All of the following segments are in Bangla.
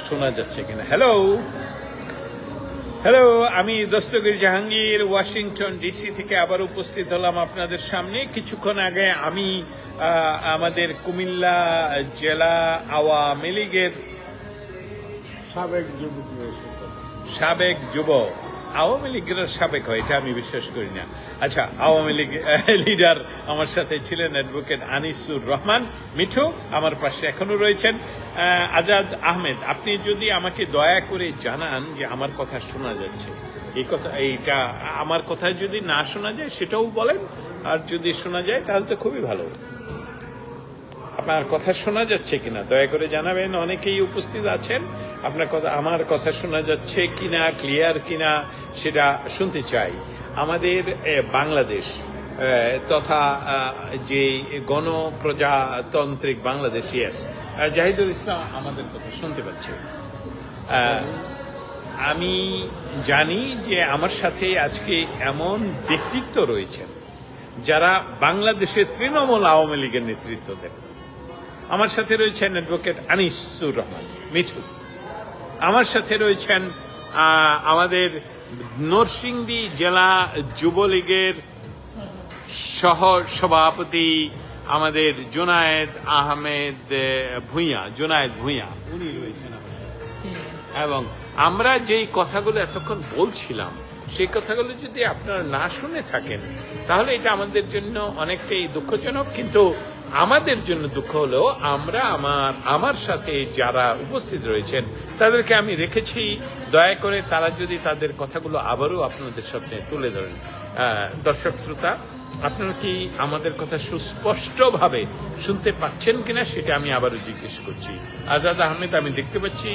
শোনা যাচ্ছে কিনা? হ্যালো হ্যালো, আমি দস্তগীর জাহাঙ্গীর ওয়াশিংটন ডিসি থেকে আবার উপস্থিত হলাম আপনাদের সামনে। কিছুক্ষণ আগে আমি আমাদের কুমিল্লা জেলা আওয়ামী লীগের সাবেক যুব আওয়ামী লীগের সাবেক হয় এটা আমি বিশ্বাস করি না। আচ্ছা, আওয়ামী লীগ লিডার আমার সাথে ছিলেন অ্যাডভোকেট আনিসুর রহমান মিঠু, আমার পাশে এখনো রয়েছেন আজাদ আহমেদ। আপনি যদি আমাকে দয়া করে জানান যে আমার কথা শোনা যাচ্ছে, এইটা আমার কথা যদি না শোনা যায় সেটাও বলেন, আর যদি শোনা যায় তাহলে তো খুবই ভালো। আপনার কথা শোনা যাচ্ছে কিনা দয়া করে জানাবেন। অনেকেই উপস্থিত আছেন, আপনার কথা আমার কথা শোনা যাচ্ছে কিনা, ক্লিয়ার কিনা সেটা শুনতে চাই। আমাদের বাংলাদেশ তথা যে গণপ্রজাতান্ত্রিক বাংলাদেশ, ইয়েস, জাহিদুল ইসলাম আমাদের কথা শুনতে পাচ্ছে। আমি জানি যে আমার সাথে আজকে এমন ব্যক্তিত্ব রয়েছেন যারা বাংলাদেশের তৃণমূল আওয়ামী লীগের নেতৃত্ব দেন। আমার সাথে রয়েছেন অ্যাডভোকেট আনিসুর রহমান মিঠু, আমার সাথে রয়েছেন আমাদের নরসিংদী জেলা যুবলীগের সহ সভাপতি আমাদের জুনায়েদ ভূঁইয়া, উনি রয়েছেন আমার সাথে। এবং আমরা যেই কথাগুলো এতক্ষণ বলছিলাম সেই কথাগুলো যদি আপনারা না শুনে থাকেন তাহলে এটা আমাদের জন্য অনেকটাই দুঃখজনক। কিন্তু আমাদের জন্য দুঃখ হলো আমার সাথে যারা উপস্থিত রয়েছেন তাদেরকে আমি রেখেছি, দয়া করে তারা যদি তাদের কথাগুলো আবারও আপনাদের সামনে তুলে ধরেন। দর্শক শ্রোতা, আপনারা কি আমাদের কথা সুস্পষ্টভাবে শুনতে পাচ্ছেন কিনা সেটা আমি আবারও জিজ্ঞেস করছি। আজাদ আহমেদ, আমি দেখতে পাচ্ছি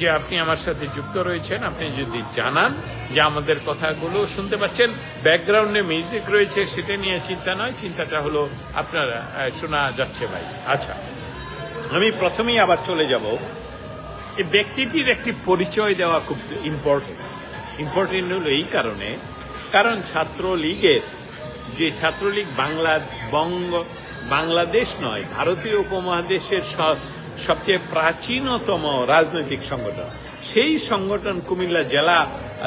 যে আপনি আমার সাথে যুক্ত রয়েছেন। আপনি যদি জানান যে আমাদের কথাগুলো শুনতে পাচ্ছেন, ব্যাকগ্রাউন্ডে মিউজিক রয়েছে সেটা নিয়ে চিন্তা নয়, চিন্তাটা হলো আপনার শোনা যাচ্ছে ভাই। আচ্ছা, আমি প্রথমেই আবার চলে যাব। এই ব্যক্তিটির একটি পরিচয় দেওয়া খুব ইম্পর্টেন্ট হলো এই কারণ ছাত্রলীগের যে ছাত্রলীগ বাংলাদেশ নয়, ভারতীয় উপমহাদেশের সবচেয়ে প্রাচীনতম রাজনৈতিক সংগঠন, সেই সংগঠন কুমিল্লা জেলা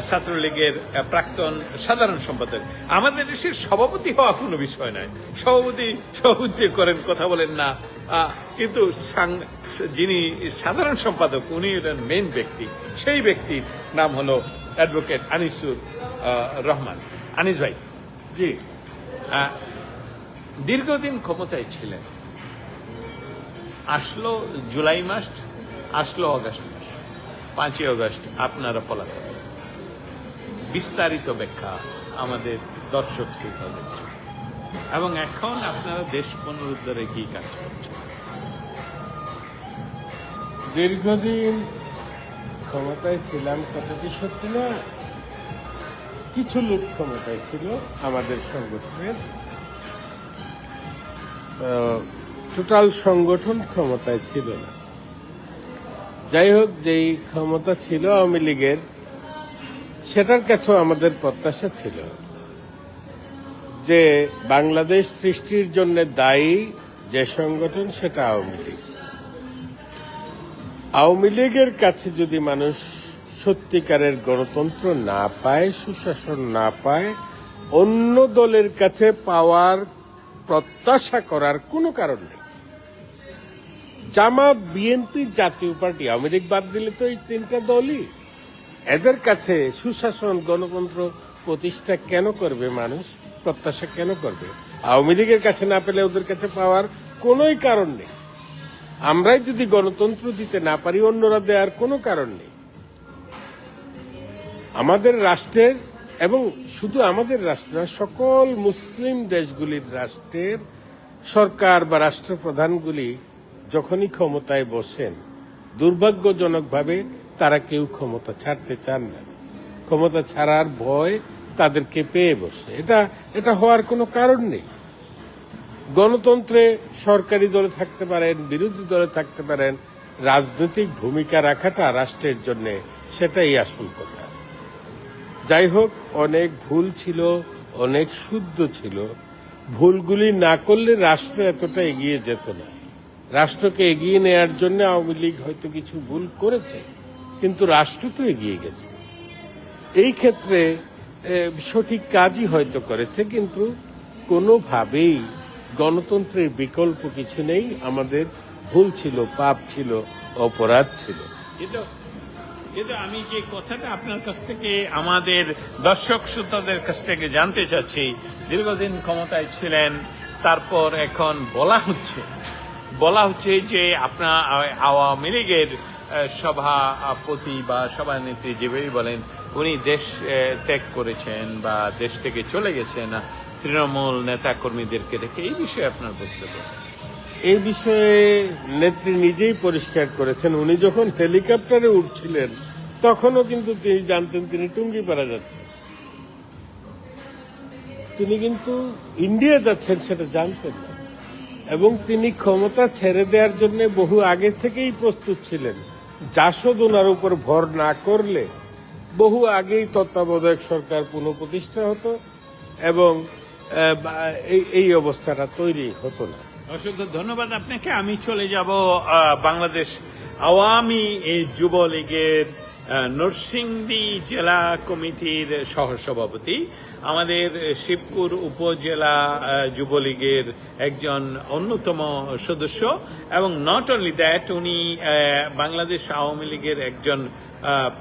ছাত্রলীগের প্রাক্তন সাধারণ সম্পাদক। আমাদের দেশের সভাপতি হওয়া কোনো বিষয় নয়, সভাপতি করেন, কথা বলেন না, কিন্তু যিনি সাধারণ সম্পাদক উনি হলেন মেইন ব্যক্তি। সেই ব্যক্তির নাম হলো অ্যাডভোকেট আনিসুর রহমান। আনিস ভাই, জি, দীর্ঘদিন ক্ষমতায় ছিলেন। আসলো জুলাই মাস, আসলো অগাস্ট মাস, 5ই অগাস্ট আপনারা পলাতক। বিস্তারিত ব্যাখ্যা আমাদের দর্শক শ্রোতা দিচ্ছে, এবং এখন আপনারা দেশ পুনরুদ্ধারে কি কাজ করছেন? দীর্ঘদিন ক্ষমতায় ছিলাম কথাটি সত্যি না। কিছু লোক ক্ষমতায় ছিল আমাদের সংগঠনের, টোটাল সংগঠন ক্ষমতায় ছিল না। যাই হোক, যেই ক্ষমতা ছিল আওয়ামী লীগের, সেটার কাছেও আমাদের প্রত্যাশা ছিল যে বাংলাদেশ সৃষ্টির জন্য দায়ী যে সংগঠন সেটা আওয়ামী লীগ। আওয়ামী লীগের কাছে যদি মানুষ সত্যিকারের গণতন্ত্র না পায়, সুশাসন না পায়, অন্য দলের কাছে পাওয়ার প্রত্যাশা করার কোনো কারণ নেই। জামাত, বিএনপি, জাতীয় পার্টি, আওয়ামী লীগ বাদ দিলে তো এই তিনটা দলই, এদের কাছে সুশাসন গণতন্ত্র প্রতিষ্ঠা কেন করবে মানুষ, প্রত্যাশা কেন করবে? আওয়ামী লীগের কাছে না পেলে ওদের কাছে পাওয়ার কোনোই কারণ নেই। আমরাই যদি গণতন্ত্র দিতে না পারি, অন্যরা দেওয়ার কোনো কারণ নেই। আমাদের রাষ্ট্রের, এবং শুধু আমাদের রাষ্ট্র না, সকল মুসলিম দেশগুলির রাষ্ট্রের সরকার বা রাষ্ট্রপ্রধানগুলি যখনই ক্ষমতায় বসেন, দুর্ভাগ্যজনকভাবে তারা কেউ ক্ষমতা ছাড়তে চান না। ক্ষমতা ছাড়ার ভয় তাদেরকে পেয়ে বসে। এটা হওয়ার কোনো কারণ নেই। গণতন্ত্রে সরকারি দলে থাকতে পারেন, বিরোধী দলে থাকতে পারেন, রাজনৈতিক ভূমিকা রাখাটা রাষ্ট্রের জন্য সেটাই আসল কথা। যাই হোক, অনেক ভুল ছিল, অনেক শুদ্ধ ছিল। ভুলগুলি না করলে রাষ্ট্র এতটা এগিয়ে যেত না। রাষ্ট্রকে এগিয়ে নেয়ার জন্য আওয়ামী লীগ হয়তো কিছু ভুল করেছে, কিন্তু রাষ্ট্র তো এগিয়ে গেছে। এই ক্ষেত্রে সঠিক কাজই হয়তো করেছে, কিন্তু কোনোভাবেই গণতন্ত্রের বিকল্প কিছু নেই। আমাদের ভুল ছিল, পাপ ছিল, অপরাধ ছিল। কিন্তু আমি যে কথাটা আপনার কাছ থেকে আমাদের দর্শক শ্রোতাদের কাছ থেকে জানতে চাচ্ছি, দীর্ঘদিন ক্ষমতায় ছিলেন, তারপর এখন বলা হচ্ছে যে আপনার আওয়ামী লীগের সভাপতি বা সভানেত্রী যেভাবেই বলেন, উনি দেশ ত্যাগ করেছেন বা দেশ থেকে চলে গেছেন তৃণমূল নেতা কর্মীদেরকে দেখে। এই বিষয়ে আপনার বক্তব্য? এই বিষয়ে নেত্রী নিজেই পরিষ্কার করেছেন। উনি যখন হেলিকপ্টারে উঠছিলেন তখনও কিন্তু তিনি জানতেন তিনি টুঙ্গিপাড়া যাচ্ছেন। তিনি কিন্তু ইন্ডিয়া যাচ্ছেন সেটা জানতেন না, এবং তিনি ক্ষমতা ছেড়ে দেওয়ার জন্য বহু আগে থেকেই প্রস্তুত ছিলেন। জাসদ ওনার উপর ভর না করলে বহু আগেই তত্ত্বাবধায়ক সরকার পুনঃপ্রতিষ্ঠা হতো এবং এই অবস্থাটা তৈরি হতো না। অসংখ্য ধন্যবাদ আপনাকে। আমি চলে যাব বাংলাদেশ আওয়ামী যুবলীগের নরসিংদী জেলা কমিটির সহসভাপতি, আমাদের শিবপুর উপজেলা যুবলীগের একজন অন্যতম সদস্য, এবং নট অনলি দ্যাট, উনি বাংলাদেশ আওয়ামী লীগের একজন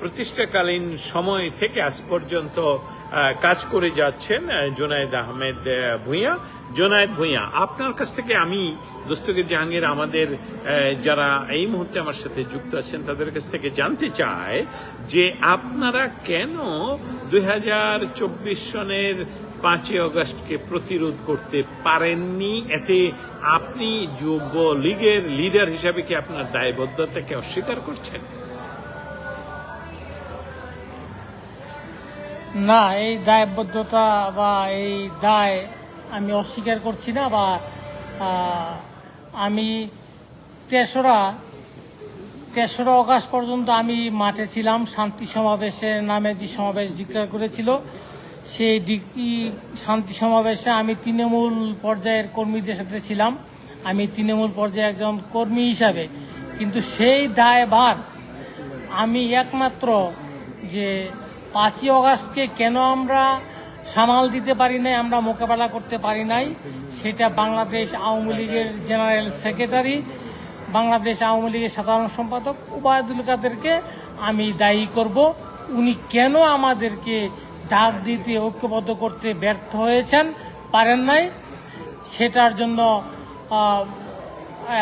প্রতিষ্ঠাকালীন সময় থেকে আজ পর্যন্ত কাজ করে যাচ্ছেন, জুনায়েদ আহমেদ ভূঁইয়া। জুনায়েদ ভূঁইয়া, আপনার কাছ থেকে আমি দস্তগীর জাহাঙ্গীর আমাদের যারা এই মুহূর্তে আমার সাথে যুক্ত আছেন তাদের কাছ থেকে জানতে চাই যে আপনারা কেন 2024 সনের 5ই অগস্টকে প্রতিরোধ করতে পারেননি? এতে আপনি যুবলীগের লিডার হিসাবে কি আপনার দায়বদ্ধতাকে অস্বীকার করছেন? না, এই দায়বদ্ধতা বা এই দায় আমি অস্বীকার করছি না। বা আমি 3রা অগাস্ট পর্যন্ত আমি মাঠে ছিলাম। শান্তি সমাবেশের নামে যে সমাবেশ ডিক্লেয়ার করেছিল, সেই শান্তি সমাবেশে আমি তৃণমূল পর্যায়ের কর্মীদের সাথে ছিলাম। আমি তৃণমূল পর্যায়ে একজন কর্মী হিসাবে, কিন্তু সেই দায়ভার আমি একমাত্র যে 5ই অগাস্টকে কেন আমরা সামাল দিতে পারি নাই, আমরা মোকাবেলা করতে পারি নাই, সেটা বাংলাদেশ আওয়ামী লীগের জেনারেল সেক্রেটারি, বাংলাদেশ আওয়ামী লীগের সাধারণ সম্পাদক ওবায়দুল কাদেরকে আমি দায়ী করব। উনি কেন আমাদেরকে ডাক দিতে, ঐক্যবদ্ধ করতে ব্যর্থ হয়েছেন, পারেন নাই, সেটার জন্য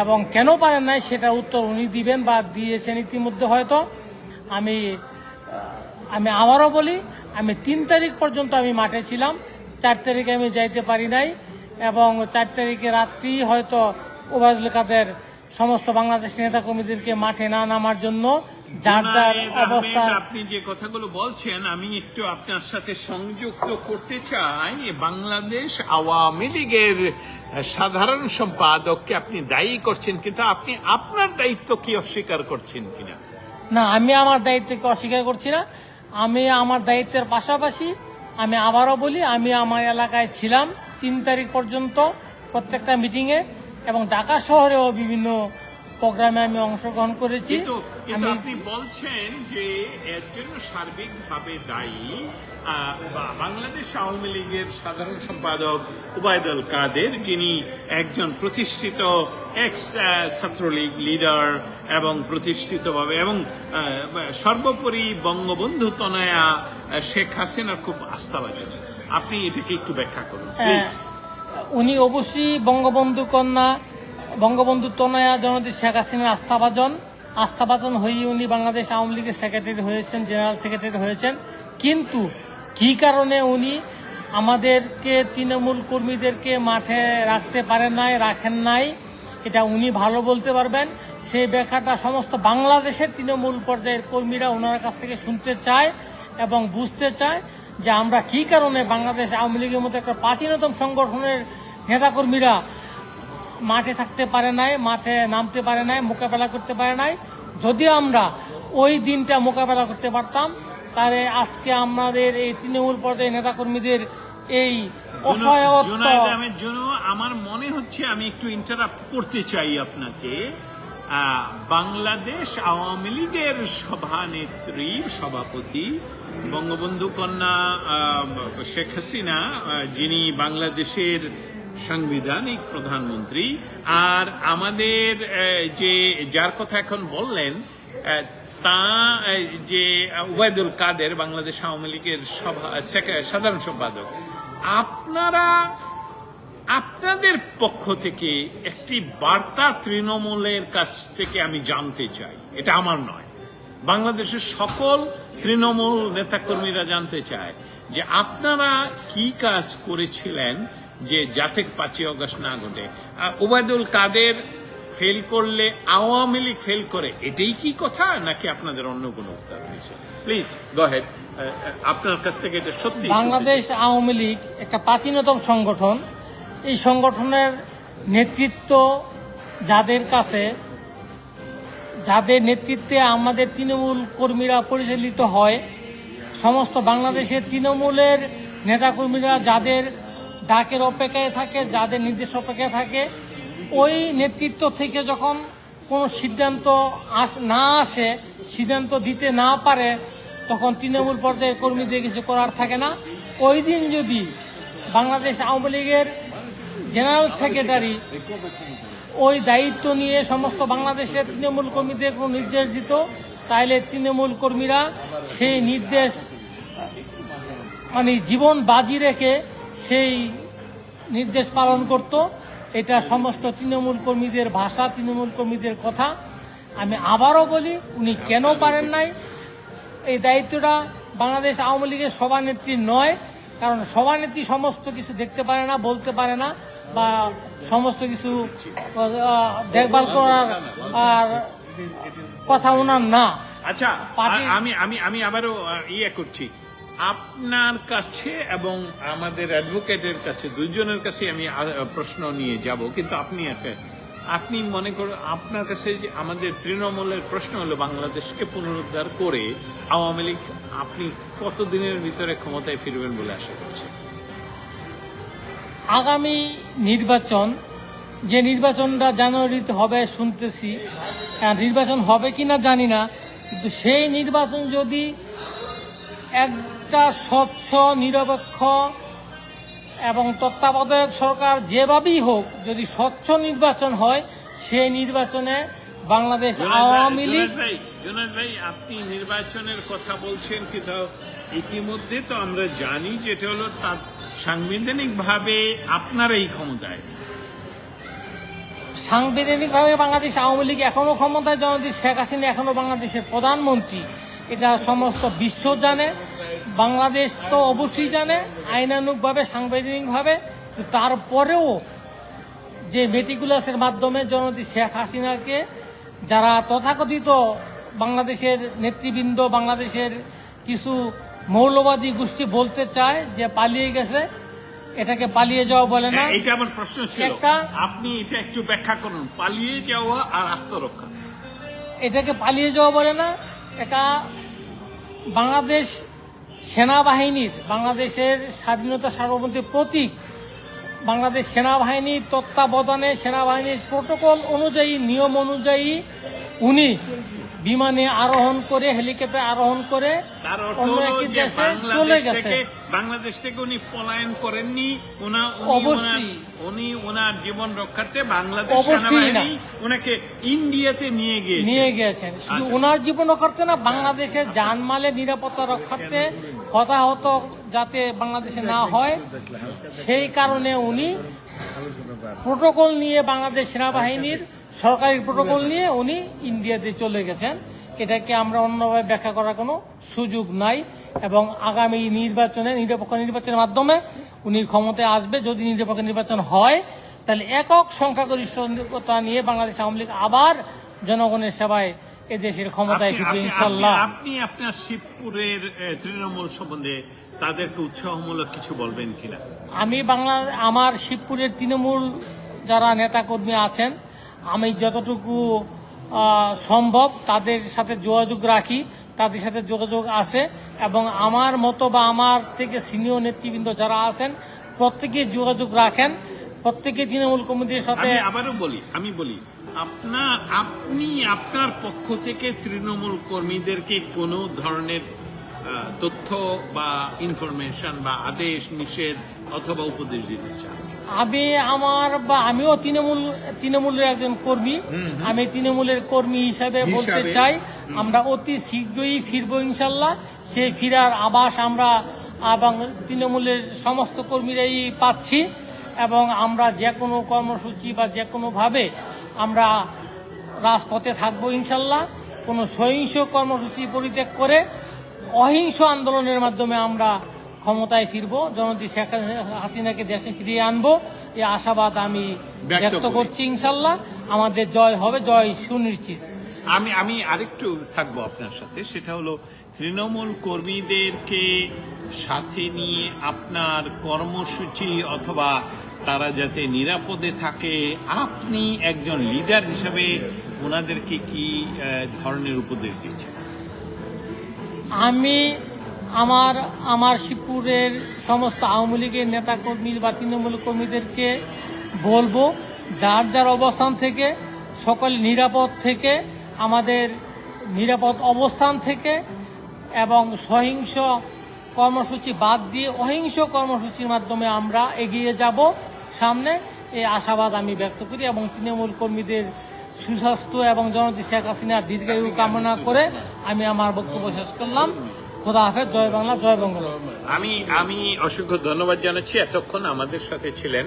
এবং কেন পারেন নাই সেটার উত্তর উনি দিবেন বা দিয়েছেন ইতিমধ্যে হয়তো। আমি আবারও বলি, আমি 3 তারিখ পর্যন্ত আমি মাঠে ছিলাম। 4 তারিখে আমি যাইতে পারি নাই, এবং 4 তারিখে রাত্রি হয়তো ওবায়দুল কাদের সমস্ত বাংলাদেশ নেতা কর্মীদেরকে মাঠে না নামার জন্য যার যার অবস্থা। আপনি যে কথাগুলো বলছেন আমি একটু আপনার সাথে সংযুক্ত করতে চাই। বাংলাদেশ আওয়ামী লীগের সাধারণ সম্পাদককে আপনি দায়ী করছেন, কিন্তু আপনি আপনার দায়িত্ব কি অস্বীকার করছেন কিনা? না, আমি আমার দায়িত্বকে অস্বীকার করছি না। আমি আমার দায়িত্বের পাশাপাশি আমি আবারও বলি, আমি আমার এলাকায় ছিলাম 3 তারিখ পর্যন্ত প্রত্যেকটা মিটিংয়ে, এবং ঢাকা শহরেও বিভিন্ন প্রোগ্রামে আমি অংশগ্রহণ করেছি। কিন্তু আপনি বলছেন যে এর জন্য সার্বিকভাবে দায়ী বাংলাদেশ আওয়ামী লীগের সাধারণ সম্পাদক ওবায়দুল কাদের, যিনি একজন প্রতিষ্ঠিত এক্স ছাত্রলীগ লিডার এবং প্রতিষ্ঠিতভাবে, এবং সর্বোপরি বঙ্গবন্ধু তনয়া শেখ হাসিনার খুব আস্থাভাজন। আপনি এটাকে একটু ব্যাখ্যা করুন প্লিজ। উনি অবশ্যই বঙ্গবন্ধু তনয়া জননেত্রী শেখ হাসিনার আস্থাভাজন হয়ে উনি বাংলাদেশ আওয়ামী লীগের সেক্রেটারি হয়েছেন, জেনারেল সেক্রেটারি হয়েছেন। কিন্তু কি কারণে উনি আমাদেরকে তৃণমূল কর্মীদেরকে মাঠে রাখতে পারেন নাই, রাখেন নাই, এটা উনি ভালো বলতে পারবেন। সেই ব্যাখ্যাটা সমস্ত বাংলাদেশের তৃণমূল পর্যায়ের কর্মীরা ওনার কাছ থেকে শুনতে চায় এবং বুঝতে চায় যে আমরা কি কারণে বাংলাদেশ আওয়ামী লীগের মতো একটা প্রাচীনতম সংগঠনের নেতাকর্মীরা মাঠে থাকতে পারে নাই, মাঠে নামতে পারে নাই, মোকাবেলা করতে পারে নাই। যদি আমরা ওই দিনটা মোকাবেলা করতে পারতাম, তাহলে আজকে আমাদের এই তৃণমূল পর্যায়ে নেতাকর্মীদের এই অসহায়ত্ব। জুনায়েদ আহমেদ জুনু, আমার মনে হচ্ছে আমি একটু ইন্টারাপ্ট করতে চাই আপনাকে। বাংলাদেশ আওয়ামী লীগের সভানেত্রী, সভাপতি, বঙ্গবন্ধু কন্যা শেখ হাসিনা, যিনি বাংলাদেশের সাংবিধানিক প্রধানমন্ত্রী, আর আমাদের যে যার কথা এখন বললেন তা যে ওবায়দুল কাদের, বাংলাদেশ আওয়ামী লীগের সাধারণ সম্পাদক, আপনাদের পক্ষ থেকে একটি বার্তা তৃণমূলের কাছ থেকে আমি জানতে চাই। এটা আমার নয়, বাংলাদেশের সকল তৃণমূল নেতাকর্মীরা জানতে চায় যে আপনারা কি কাজ করেছিলেন যে যাতে 5ই আগস্ট না ঘটে। ওবায়দুল কাদের ফেল করলে আওয়ামী লীগ ফেল করে, এটাই কি কথা, নাকি আপনাদের অন্য কোনো উত্তর রয়েছে? প্লিজ গো হেড, আপনার কাছ থেকে এটা সত্যি। বাংলাদেশ আওয়ামী লীগ একটা প্রাচীনতম সংগঠন। এই সংগঠনের নেতৃত্ব যাদের নেতৃত্বে আমাদের তৃণমূল কর্মীরা পরিচালিত হয়, সমস্ত বাংলাদেশের তৃণমূলের নেতাকর্মীরা যাদের ডাকের অপেক্ষায় থাকে, যাদের নির্দেশ অপেক্ষায় থাকে, ওই নেতৃত্ব থেকে যখন কোনো সিদ্ধান্ত না আসে, সিদ্ধান্ত দিতে না পারে, তখন তৃণমূল পর্যায়ের কর্মীদের কিছু করার থাকে না। ওই দিন যদি বাংলাদেশ আওয়ামী লীগের জেনারেল সেক্রেটারি ওই দায়িত্ব নিয়ে সমস্ত বাংলাদেশের তৃণমূল কর্মীদের কোনো নির্দেশ দিত, তাইলে তৃণমূল কর্মীরা সেই নির্দেশ জীবন বাজি রেখে সেই নির্দেশ পালন করত। এটা সমস্ত তৃণমূল কর্মীদের ভাষা, তৃণমূল কর্মীদের কথা। আমি আবারও বলি, উনি কেন পারেন নাই? এই দায়িত্বটা বাংলাদেশ আওয়ামী লীগের সভানেত্রীর নয়, কারণ সভানেত্রী সমস্ত কিছু দেখতে পারে না, বলতে পারে না, বা সমস্ত কিছু দেখভাল করার আর কথা ওনার না। আচ্ছা, আমি আবারও করছি আপনার কাছে এবং আমাদের অ্যাডভোকেটের কাছে, দুইজনের কাছে আমি প্রশ্ন নিয়ে যাব, কিন্তু আপনি মনে করুন আপনার কাছে যে আমাদের তৃণমূলের প্রশ্ন হলো বাংলাদেশকে পুনরুদ্ধার করে আওয়ামী লীগ আপনি কতদিনের ভিতরে ক্ষমতায় ফিরবেন বলে আশা করছেন? আগামী নির্বাচন, যে নির্বাচনটা জানুয়ারিতে হবে শুনতেছি, নির্বাচন হবে কিনা জানি না, কিন্তু সেই নির্বাচন যদি একটা স্বচ্ছ, নিরপেক্ষ এবং তত্ত্বাবধায়ক সরকার যেভাবেই হোক, যদি স্বচ্ছ নির্বাচন হয়, সেই নির্বাচনে বাংলাদেশ আওয়ামী লীগ। জুনায়েদ ভাই, আপনি নির্বাচনের কথা বলছেন, কিন্তু ইতিমধ্যে তো আমরা জানি যেটা হলো তার সাংবিধানিকভাবে আপনারাই ক্ষমতায়। সাংবিধানিকভাবে বাংলাদেশ আওয়ামী লীগ এখনো ক্ষমতায়, জননেত্রী শেখ হাসিনা এখনো বাংলাদেশের প্রধানমন্ত্রী। এটা সমস্ত বিশ্ব জানে, বাংলাদেশ তো অবশ্যই জানে, আইনানুগভাবে, সাংবিধানিকভাবে। তারপরেও যে মেটিকুলাসের মাধ্যমে জননেত্রী শেখ হাসিনাকে যারা তথাকথিত বাংলাদেশের নেতৃবৃন্দ, বাংলাদেশের কিছু মৌলবাদী গোষ্ঠী বলতে চায় যে পালিয়ে গেছে, এটাকে পালিয়ে যাওয়া বলে না। এটা আমার প্রশ্ন ছিল, আপনি এটা একটু ব্যাখ্যা করুন। পালিয়ে যাওয়া আর আত্মরক্ষা, এটাকে পালিয়ে যাওয়া বলে না। এটা বাংলাদেশ সেনাবাহিনীর, বাংলাদেশের স্বাধীনতা সার্বভৌমত্বের প্রতীক। বাংলাদেশ সেনাবাহিনীর তত্ত্বাবধানে, সেনাবাহিনীর প্রোটোকল অনুযায়ী, নিয়ম অনুযায়ী উনি বিমানে আরোহণ করে, হেলিকপ্টারে আরোহণ করে অন্য একটি দেশে চলে গেছে। বাংলাদেশ থেকে উনি পলায়ন করেননি, অবশ্যই উনি ওনার জীবন রক্ষার্থে বাংলাদেশ সেনাবাহিনী ওনাকে ইন্ডিয়াতে নিয়ে গিয়েছেন। শুধু ওনার জীবন রক্ষার্থে না, বাংলাদেশের জানমালের নিরাপত্তা রক্ষার্থে, হতাহত যাতে বাংলাদেশে না হয়, সেই কারণে উনি প্রোটোকল নিয়ে, বাংলাদেশ সেনাবাহিনীর সরকারি প্রোটোকল নিয়ে উনি ইন্ডিয়াতে চলে গেছেন। এটাকে আমরা অন্যভাবে ব্যাখ্যা করার কোনো সুযোগ নাই। এবং আগামী নির্বাচনে, নিরপেক্ষ নির্বাচনের মাধ্যমে উনি ক্ষমতায় আসবে। যদি নিরপেক্ষ নির্বাচন হয়, তাহলে একক সংখ্যাগরিষ্ঠতা নিয়ে বাংলাদেশ আওয়ামী লীগ আবার জনগণের সেবায় এদেশের ক্ষমতায় ফিরবে ইনশাল্লাহ। আপনি আপনার শিবপুরের তৃণমূল সম্বন্ধে তাদেরকে উৎসাহমূলক কিছু বলবেন কিনা? আমি আমার শিবপুরের তৃণমূল যারা নেতাকর্মী আছেন, আমি যতটুকু সম্ভব তাদের সাথে যোগাযোগ রাখি, তাদের সাথে যোগাযোগ আছে, এবং আমার মতো বা আমার থেকে সিনিয়র নেতৃবৃন্দ যারা আছেন প্রত্যেকে যোগাযোগ রাখেন, প্রত্যেকে তৃণমূল কমিটির সাথে। আমি বলি আপনি আপনার পক্ষ থেকে তৃণমূল কর্মীদেরকে কোনো ধরনের তথ্য বা ইনফরমেশন বা আদেশ নিষেধ অথবা উপদেশ দিতে চান? আমিও তৃণমূলের একজন কর্মী। আমি তৃণমূলের কর্মী হিসাবে বলতে চাই, আমরা অতি শীঘ্রই ফিরবো ইনশাল্লাহ। সেই ফিরার আভাস আমরা এবং তৃণমূলের সমস্ত কর্মীরাই পাচ্ছি, এবং আমরা যে কোনো কর্মসূচি বা যে কোনোভাবে আমরা রাজপথে থাকবো ইনশাল্লাহ। কোনো সহিংস কর্মসূচি পরিত্যাগ করে অহিংস আন্দোলনের মাধ্যমে আমরা ক্ষমতায় ফিরবো, জননেত্রী শেখ হাসিনাকে দেশে ফিরিয়ে আনবো, এই আশাবাদ আমি ব্যক্ত করছি। ইনশাল্লাহ আমাদের জয় হবে, জয় সুনিশ্চিত। আমি আরেকটু থাকবো আপনার সাথে, সেটা হলো তৃণমূল কর্মীদেরকে সাথে নিয়ে আপনার কর্মসূচি অথবা তারা যাতে নিরাপদে থাকে, আপনি একজন লিডার হিসেবে ওনাদেরকে কি ধরনের উপদেশ দিচ্ছেন? আমি আমার শিবপুরের সমস্ত আওয়ামী লীগের নেতাকর্মী বা তৃণমূল কর্মীদেরকে বলবো, যার যার অবস্থান থেকে সকল নিরাপদ থেকে, আমাদের নিরাপদ অবস্থান থেকে, এবং সহিংস কর্মসূচি বাদ দিয়ে অহিংস কর্মসূচির মাধ্যমে আমরা এগিয়ে যাব সামনে, এই আশাবাদ আমি ব্যক্ত করি। এবং তৃণমূল কর্মীদের সুস্বাস্থ্য এবং জননেত্রী শেখ হাসিনার দীর্ঘায়ু কামনা করে আমি আমার বক্তব্য শেষ করলাম। খোদা হাফেজ, জয় বাংলা, জয় বঙ্গবন্ধু। আমি অসংখ্য ধন্যবাদ জানাচ্ছি। এতক্ষণ আমাদের সাথে ছিলেন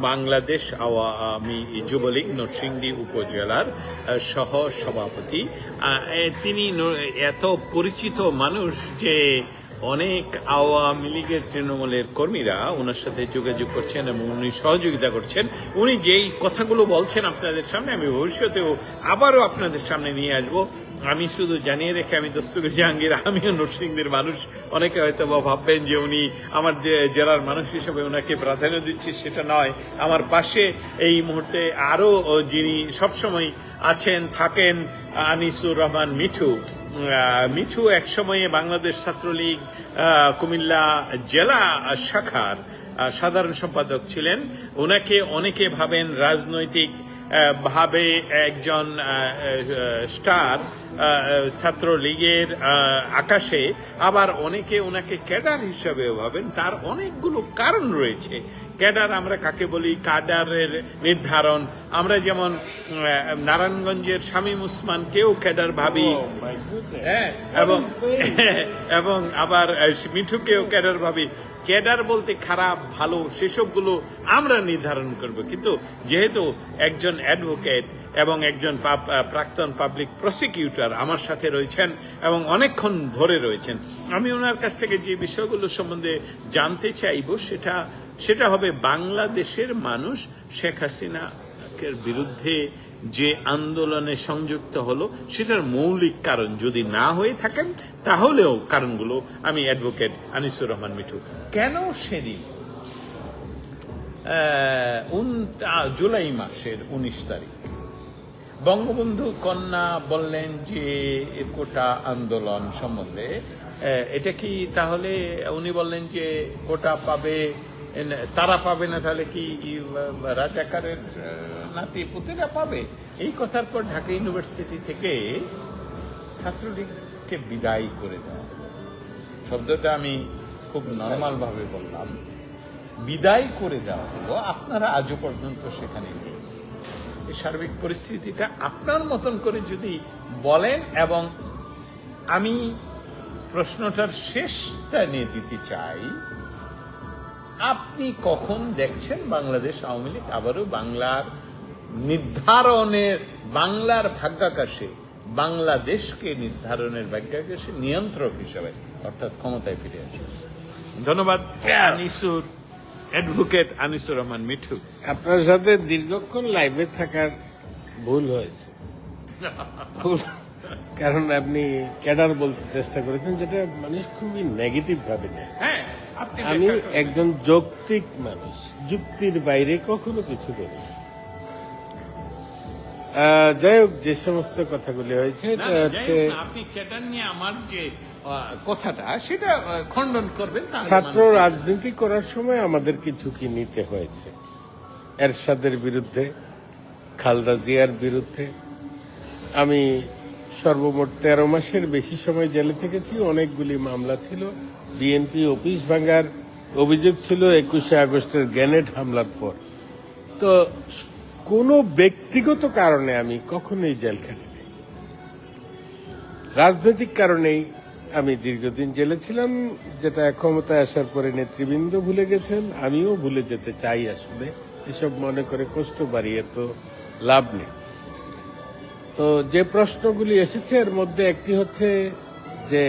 বাংলাদেশ আওয়ামী যুবলীগ নরসিংদী উপজেলার সহ সভাপতি। তিনি এত পরিচিত মানুষ যে অনেক আওয়ামী লীগের তৃণমূলের কর্মীরা ওনার সাথে যোগাযোগ করছেন এবং উনি সহযোগিতা করছেন। উনি যেই কথাগুলো বলছেন আপনাদের সামনে, আমি ভবিষ্যতেও আবারও আপনাদের সামনে নিয়ে আসবো। আমি শুধু জানিয়ে রেখে, আমি দস্তগীর জাহাঙ্গীর, আমিও নরসিংদীর মানুষ। অনেকে হয়তো ভাববেন যে উনি আমার জেলার মানুষ হিসেবে ওনাকে প্রাধান্য দিচ্ছি, সেটা নয়। আমার পাশে এই মুহূর্তে আরও যিনি সবসময় আছেন থাকেন, আনিসুর রহমান মিঠু একসময়ে বাংলাদেশ ছাত্রলীগ কুমিল্লা জেলা শাখার সাধারণ সম্পাদক ছিলেন। ওনাকে অনেকে ভাবেন রাজনৈতিক ভাবে একজন স্টার ছাত্রলীগের আকাশে, আবার অনেকে ওনাকে ক্যাডার হিসাবেও ভাবেন। তার অনেকগুলো কারণ রয়েছে। ক্যাডার আমরা কাকে বলি, ক্যাডারের নির্ধারণ, আমরা যেমন নারায়ণগঞ্জের শামীম উসমানকেও ক্যাডার ভাবি, হ্যাঁ, এবং আবার মিঠুকেও ক্যাডার ভাবি। ক্যাডার বলতে খারাপ ভালো সেসবগুলো আমরা নির্ধারণ করব, কিন্তু যেহেতু একজন অ্যাডভোকেট এবং একজন প্রাক্তন পাবলিক প্রসিকিউটর আমার সাথে রয়েছেন এবং অনেকক্ষণ ধরে রয়েছেন, আমি ওনার কাছ থেকে যে বিষয়গুলো সম্বন্ধে জানতে চাইব সেটা হবে বাংলাদেশের মানুষ শেখ হাসিনার বিরুদ্ধে যে আন্দোলনে সংযুক্ত হলো সেটার মৌলিক কারণ যদি না হয়ে থাকেন, তাহলেও কারণগুলো আমি অ্যাডভোকেট আনিসুর রহমান মিঠু কেন সেদিন জুলাই মাসের 19 তারিখ বঙ্গবন্ধু কন্যা বললেন যে কোটা আন্দোলন সম্বন্ধে, এটা কি তাহলে উনি বললেন যে কোটা পাবে, তারা পাবে না, তাহলে কি রাজাকারের নাতি পুতেরা পাবে? এই কথার পর ঢাকা ইউনিভার্সিটি থেকে ছাত্রলীগকে বিদায় করে দেওয়া, শব্দটা আমি খুব নর্মাল ভাবে বললাম, বিদায় করে দেওয়া হলো। আপনারা আজও পর্যন্ত সেখানে নেই। এই সার্বিক পরিস্থিতিটা আপনার মতন করে যদি বলেন, এবং আমি প্রশ্নটার শেষটা নিয়ে দিতে চাই, আপনি কখন দেখছেন বাংলাদেশ আওয়ামী লীগ আবারও বাংলার নির্ধারণের, বাংলার ভাগ্যাকাশে, বাংলাদেশকে নির্ধারণের ভাগ্যাকাশে নিয়ন্ত্রক হিসাবে অর্থাৎ ক্ষমতায় ফিরে আসে? ধন্যবাদ অ্যাডভোকেট আনিসুর রহমান মিঠু। আপনার সাথে দীর্ঘক্ষণ লাইভে থাকার ভুল হয়েছে, কারণ আপনি ক্যাডার বলতে চেষ্টা করেছেন, যেটা মানুষ খুবই নেগেটিভ ভাবে নেয়। হ্যাঁ, আমি একজন যৌক্তিক মানুষ, যুক্তির বাইরে কখনো কিছু করি না। যাই হোক, যে সমস্ত কথাগুলি হয়েছে না, এটা না, যাই হচ্ছে হোক না, আপনি ক্যাডার নিয়ে আমার যে কথাটা সেটা খণ্ডন করবেন তাহলে ছাত্র মানুষ- রাজনীতি করার সময় আমাদেরকে ঝুঁকি নিতে হয়েছে। এরশাদের বিরুদ্ধে, খালেদা জিয়ার বিরুদ্ধে আমি সর্বমোট 13 মাসের বেশি সময় জেলে থেকেছি। অনেকগুলি মামলা ছিল। বিএনপি অফিস ভাঙার অভিযোগ ছিল 21শে আগস্টের গ্রেনেড হামলার পর। তো কোনো ব্যক্তিগত কারণে আমি কখনোই জেল খাটিনি। রাজনৈতিক কারণেই আমি দীর্ঘদিন জেলে ছিলাম, যেটা ক্ষমতায় আসার পরে নেতৃবৃন্দ ভুলে গেছেন, আমিও ভুলে যেতে চাই। আসলে এসব মনে করে কষ্ট বাড়িয়ে তো লাভ নেই। তো যে প্রশ্নগুলি এসেছে এর মধ্যে একটি হচ্ছে যে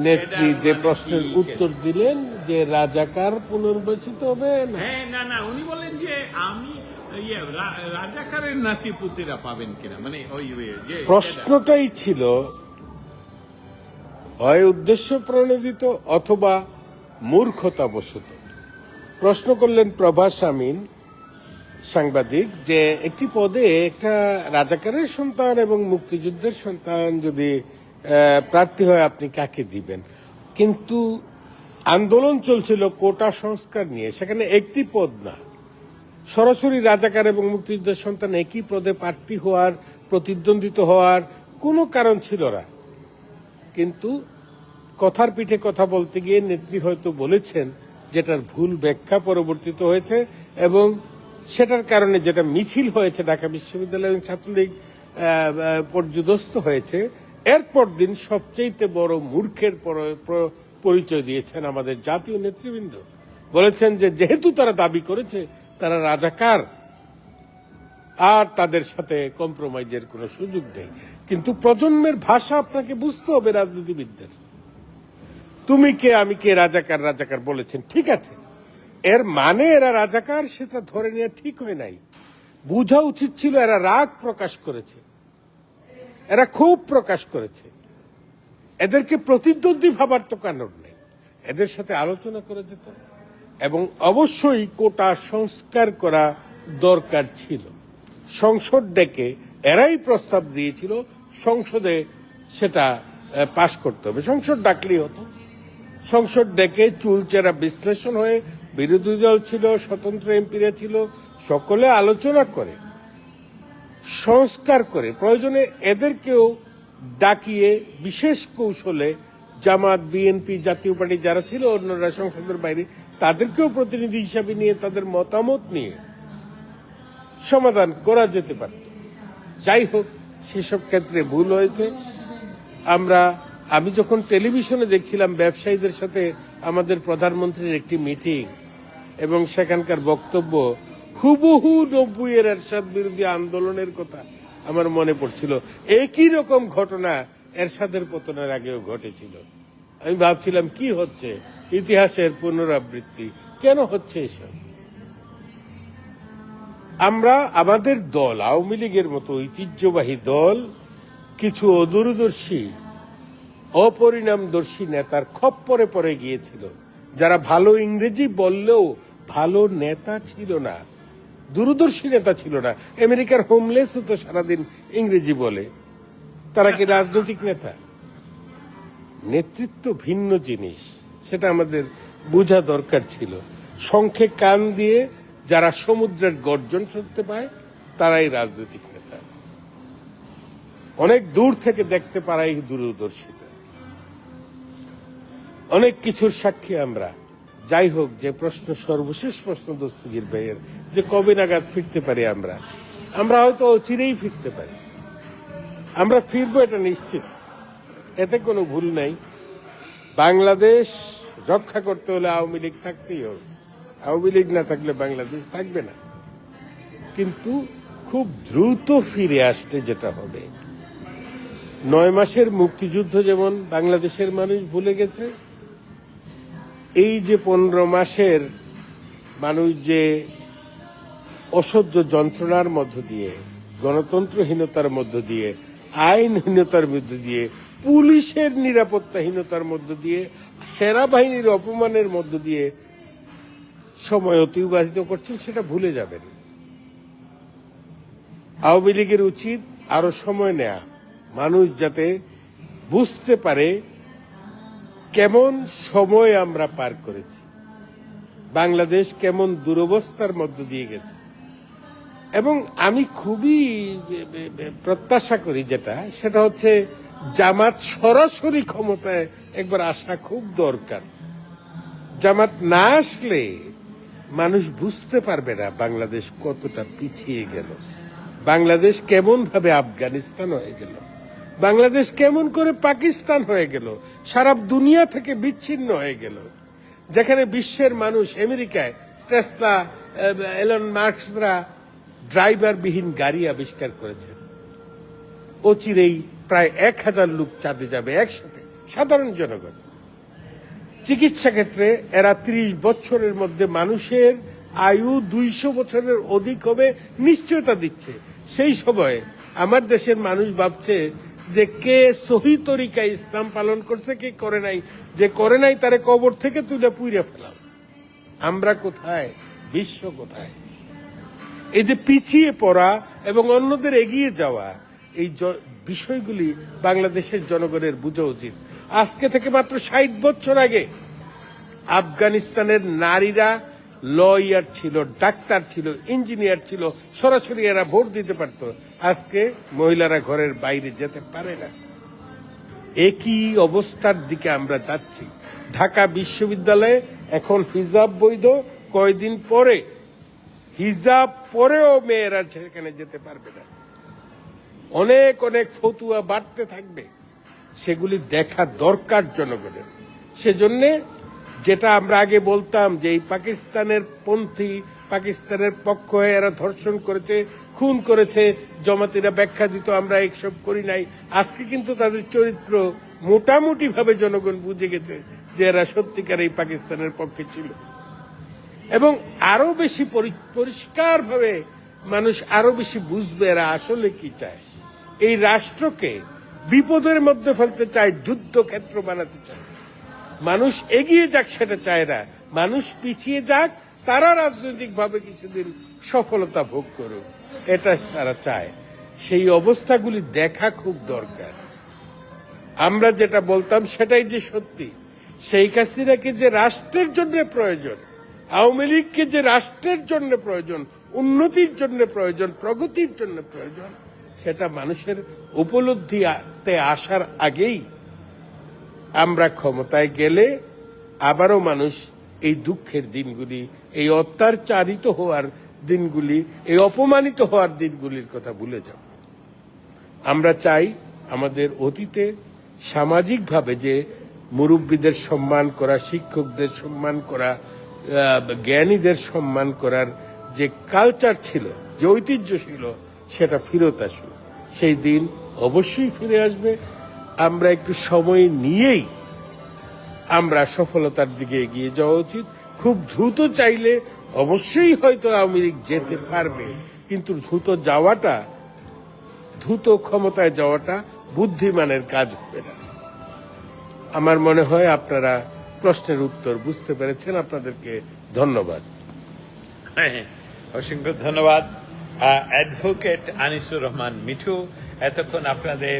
নেত্রী যে প্রশ্নের উত্তর দিলেন যে রাজাকার পুনর্বাচিত হবে না, হ্যাঁ, না না, উনি বলেন যে আমি রাজাকারের নাতিপুতিরা পাবেন কিনা, মানে ওই যে প্রশ্নটাই ছিল হয় উদ্দেশ্য প্রণোদিত অথবা মূর্খতাবশত। প্রশ্ন করলেন প্রভাস আমিন, সাংবাদিক, যে একটি পদে একটা রাজাকারের সন্তান এবং মুক্তিযুদ্ধের সন্তান যদি প্রার্থী হয় আপনি কাকে দিবেন? কিন্তু আন্দোলন চলছিল কোটা সংস্কার নিয়ে, সেখানে একটি পদ না, সরাসরি রাজাকার এবং মুক্তিযুদ্ধের সন্তান একই পদে প্রার্থী হওয়ার, প্রতিদ্বন্দ্বিত হওয়ার কোনো কারণ ছিল না। কিন্তু কথার পিঠে কথা বলতে গিয়ে নেত্রী হয়তো বলেছেন, যেটার ভুল ব্যাখ্যা পরবর্তীতে হয়েছে, এবং সেটার কারণে যেটা মিছিল হয়েছে ঢাকা বিশ্ববিদ্যালয় এবং ছাত্রলীগ পর্যদস্ত হয়েছে, এরপর দিন সবচেয়ে বড় মূর্খের পরিচয় দিয়েছেন আমাদের জাতীয় নেতৃবৃন্দ। বলেছেন যে যেহেতু তারা দাবি করেছে তারা রাজাকার, আর তাদের সাথে কম্প্রোমাইজের কোনো সুযোগ নেই। কিন্তু প্রজন্মের ভাষা আপনাকে বুঝতে হবে রাজনীতিবিদদের। তুমি কে আমি কে, রাজাকার রাজাকার বলেছেন, ঠিক আছে, এর মানে এরা রাজাকার সেটা ধরে নেওয়া ঠিক হয় নাই। বোঝা উচিত ছিল এরা রাগ প্রকাশ করেছে, এরা খুব প্রকাশ করেছে। এদেরকে প্রতিদ্বন্দ্বী ভাবার তো কারণ নেই, এদের সাথে আলোচনা করে যেত এবং অবশ্যই কোটা সংস্কার করা দরকার ছিল। সংসদ ডেকে এরাই প্রস্তাব দিয়েছিল সংসদে সেটা পাশ করতে হবে। সংসদ ডাকলেই হতো। সংসদ ডেকে চুলচেরা বিশ্লেষণ হয়ে, বিরোধী দল ছিল, স্বতন্ত্র এমপিরা ছিল, সকলে আলোচনা করে সংস্কার করে, প্রয়োজনে এদেরকেও ডাকিয়ে বিশেষ কৌশলে জামাত, বিএনপি, জাতীয় পার্টি যারা ছিল অন্যরা সংসদের বাইরে, তাদেরকেও প্রতিনিধি হিসাবে নিয়ে তাদের মতামত নিয়ে সমাধান করা যেতে পারে। যাই হোক, সেসব ক্ষেত্রে ভুল হয়েছে। আমি যখন টেলিভিশনে দেখছিলাম ব্যবসায়ীদের সাথে আমাদের প্রধানমন্ত্রীর একটি মিটিং, এবং সেখানকার বক্তব্য হুবহু 90-এর এরশাদ বিরোধী আন্দোলনের কথা আমার মনে পড়ছিল। একই রকম ঘটনা এরশাদের পতনের আগেও ঘটেছিল। আমি ভাবছিলাম কি হচ্ছে, ইতিহাসের পুনরাবৃত্তি কেন হচ্ছে এসব? আমরা আমাদের দল, আওয়ামী লীগের মতো ঐতিহ্যবাহী দল, কিছু অদূরদর্শী অপরিণামদর্শী নেতার খপ্পরে পড়ে গিয়েছিল, যারা ভালো ইংরেজি বললেও ভালো নেতা ছিল না, দূরদর্শী নেতা ছিল না। আমেরিকার হোমলেসও তো সারাদিন ইংরেজি বলে, তারা কি রাজনৈতিক নেতা? নেতৃত্ব ভিন্ন জিনিস, সেটা আমাদের বোঝা দরকার ছিল। শঙ্খে কান দিয়ে যারা সমুদ্রের গর্জন শুনতে পায় তারাই রাজনৈতিক নেতা। অনেক দূর থেকে দেখতে পারাই দূরদর্শিতা। অনেক কিছুর সাক্ষী আমরা। যাই হোক, যে প্রশ্ন, সর্বশেষ প্রশ্ন দস্তগীর ভাইয়ের, যে কবে নাগাদ ফিরতে পারি আমরা হয়তো অচিরেই ফিরতে পারি। আমরা ফিরবো, এটা নিশ্চিত, এতে কোনো ভুল নাই। বাংলাদেশ রক্ষা করতে হলে আওয়ামী লীগ থাকতেই হবে। আওয়ামী লীগ না থাকলে বাংলাদেশ থাকবে না। কিন্তু খুব দ্রুত ফিরে আসতে যেটা হবে, 9 মাসের মুক্তিযুদ্ধ যেমন বাংলাদেশের মানুষ ভুলে গেছে, এই যে 15 মাসের মানুষ যে অসহ্য যন্ত্রণার মধ্য দিয়ে, গণতন্ত্রহীনতার মধ্য দিয়ে, আইনহীনতার মধ্য দিয়ে, পুলিশের নিরাপত্তাহীনতার মধ্য দিয়ে, সেনাবাহিনীর অপমানের মধ্য দিয়ে সময় অতিবাহিত করছেন, সেটা ভুলে যাবেন। আওয়ামী লীগের উচিত আরো সময় নেয়া, মানুষ যাতে বুঝতে পারে কেমন সময় আমরা পার করেছি, বাংলাদেশ কেমন দুরবস্থার মধ্য দিয়ে গেছে। এবং আমি খুবই প্রত্যাশা করি সেটা হচ্ছে জামাত সরাসরি ক্ষমতায় একবার আসা খুব দরকার। জামাত না আসলে মানুষ বুঝতে পারবে না বাংলাদেশ কতটা পিছিয়ে গেল, বাংলাদেশ কেমন ভাবে আফগানিস্তান হয়ে গেল, বাংলাদেশ কেমন করে পাকিস্তান হয়ে গেল, সারা দুনিয়া থেকে বিচ্ছিন্ন হয়ে গেল। যেখানে বিশ্বের মানুষ আমেরিকায় টেসলা, এলন মার্কসরা ড্রাইভারবিহীন গাড়ি আবিষ্কার করেছেন, অচিরেই প্রায় 1000 লোক চাঁদে যাবে একসাথে, সাধারণ জনগণ। চিকিৎসা ক্ষেত্রে এরা 30 বছরের মধ্যে মানুষের আয়ু 200 বছরের অধিক হবে নিশ্চয়তা দিচ্ছে। সেই সময় আমার দেশের মানুষ ভাবছে যে কে সহি তরিকায় ইসলাম পালন করছে, কে করে নাই, যে করে নাই তারে কবর থেকে তুলে পুইরে ফেলাম। আমরা কোথায়, বিশ্ব কোথায়? এই যে পিছিয়ে পড়া এবং অন্যদের এগিয়ে যাওয়া, এই বিষয়গুলি বাংলাদেশের জনগণের বোঝা উচিত। আজকে থেকে মাত্র 60 বছর আগে আফগানিস্তানের নারীরা লয়ার ছিল, ডাক্তার ছিল, ইঞ্জিনিয়ার ছিল, সরাসরি এরা ভোট দিতে পারত। আজকে মহিলারা ঘরের বাইরে যেতে পারে না। একই অবস্থার দিকে আমরা যাচ্ছি। ঢাকা বিশ্ববিদ্যালয়ে এখন হিজাব বৈধ, কয়দিন পরে হিজাব পরেও মেয়েরা সেখানে যেতে পারবে না। অনেক অনেক ফতুয়া বাড়তে থাকবে, সেগুলি দেখা দরকার জনগণের। সেজন্যে যেটা আমরা আগে বলতাম যে এই পাকিস্তানের পন্থী, পাকিস্তানের পক্ষ হয়ে এরা ধর্ষণ করেছে, খুন করেছে, জমাতিরা ব্যাখ্যা দিত আমরা এইসব করি নাই। আজকে কিন্তু তাদের চরিত্র মোটামুটি ভাবে জনগণ বুঝে গেছে যে এরা সত্যিকার এই পাকিস্তানের পক্ষে ছিল। এবং আরো বেশি পরিষ্কার ভাবে মানুষ আরো বেশি বুঝবে এরা আসলে কি চায়। এই রাষ্ট্রকে বিপদের মধ্যে ফেলতে চায়, যুদ্ধক্ষেত্র বানাতে চায়। মানুষ এগিয়ে যাক সেটা চায় না, মানুষ পিছিয়ে যাক, তারা রাজনৈতিকভাবে কিছুদিন সফলতা ভোগ করুক, এটা তারা চায়। সেই অবস্থাগুলি দেখা খুব দরকার। আমরা যেটা বলতাম সেটাই যে সত্যি। শেখ হাসিনাকে যে রাষ্ট্রের জন্য প্রয়োজন, আওয়ামী লীগকে যে রাষ্ট্রের জন্য প্রয়োজন, উন্নতির জন্য প্রয়োজন, প্রগতির জন্য প্রয়োজন, সেটা মানুষের উপলব্ধিতে আসার আগেই আমরা ক্ষমতায় গেলে আবারও মানুষ এই দুঃখের দিনগুলি, এই অত্যাচারিত হওয়ার দিনগুলি, এই অপমানিত হওয়ার দিনগুলির কথা ভুলে যাব। আমরা চাই আমাদের অতীতে সামাজিকভাবে যে মুরব্বীদের সম্মান করা, শিক্ষকদের সম্মান করা, জ্ঞানীদের সম্মান করার যে কালচার ছিল, যে ঐতিহ্য ছিল, সেটা ফেরত আসুক। সেই দিন অবশ্যই ফিরে আসবে। আমরা একটু সময় নিয়েই আমরা সফলতার দিকে এগিয়ে যাওয়া উচিত। খুব দ্রুত চাইলে অবশ্যই হয়তো আওয়ামী লীগ যেতে পারবে, কিন্তু দ্রুত ক্ষমতায় যাওয়াটা বুদ্ধিমানের কাজ হবে না। আমার মনে হয় আপনারা প্রশ্নের উত্তর বুঝতে পেরেছেন। আপনাদেরকে ধন্যবাদ। অসংখ্য ধন্যবাদ অ্যাডভোকেট আনিসুর রহমান মিঠু। এতক্ষণ আপনাদের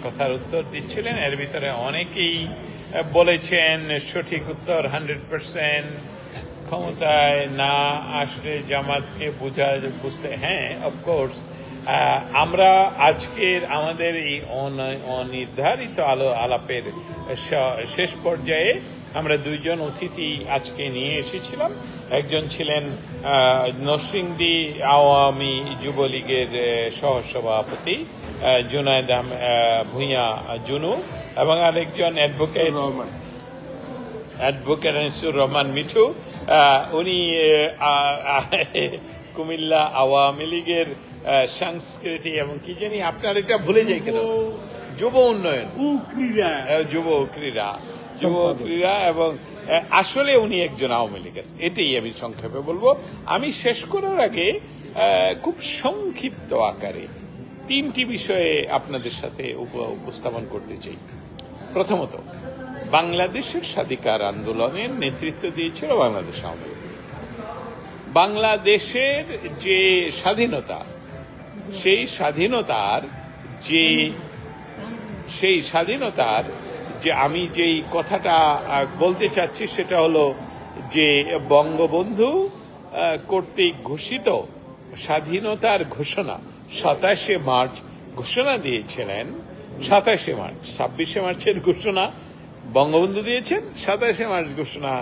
কথার উত্তর দিচ্ছিলেন। এর ভিতরে অনেকেই বলেছেন সঠিক উত্তর 100%, ক্ষমতায় না আসলে জামাতকে বুঝতে। হ্যাঁ, অফকোর্স আমরা আজকের আমাদের এই অনির্ধারিত আলাপের শেষ পর্যায়ে আমরা দুইজন অতিথি আজকে নিয়ে এসেছিলাম। একজন ছিলেন নরসিংদী আওয়ামী যুবলীগের সহসভাপতি জুনায়েদ ভূঁইয়া জুনু, এবং আরেকজন অ্যাডভোকেট আনিসুর রহমান মিঠু। উনি কুমিল্লা আওয়ামী লীগের সংস্কৃতি এবং কি জানি আপনার এটা ভুলে যাই কেন, যুব উন্নয়ন, যুব ক্রীড়া এবং আসলে উনি একজন আওয়ামী লীগের। এটাই আমি সংক্ষেপে বলবো। আমি শেষ করার আগে খুব সংক্ষিপ্ত আকারে 3টি বিষয়ে আপনাদের সাথে উপস্থাপন করতে চাই। প্রথমত, বাংলাদেশের স্বাধিকার আন্দোলনের নেতৃত্ব দিয়েছিল বাংলাদেশ আওয়ামী লীগ। বাংলাদেশের যে স্বাধীনতা সেই স্বাধীনতার যে আমি যেই কথাটা বলতে চাচ্ছি সেটা হলো যে বঙ্গবন্ধু কর্তৃক ঘোষিত স্বাধীনতার ঘোষণা 27শে মার্চ ঘোষণা দিয়েছিলেন। 27শে মার্চ, 26শে মার্চের ঘোষণা বঙ্গবন্ধু দিয়েছেন, 27শে মার্চ ঘোষণা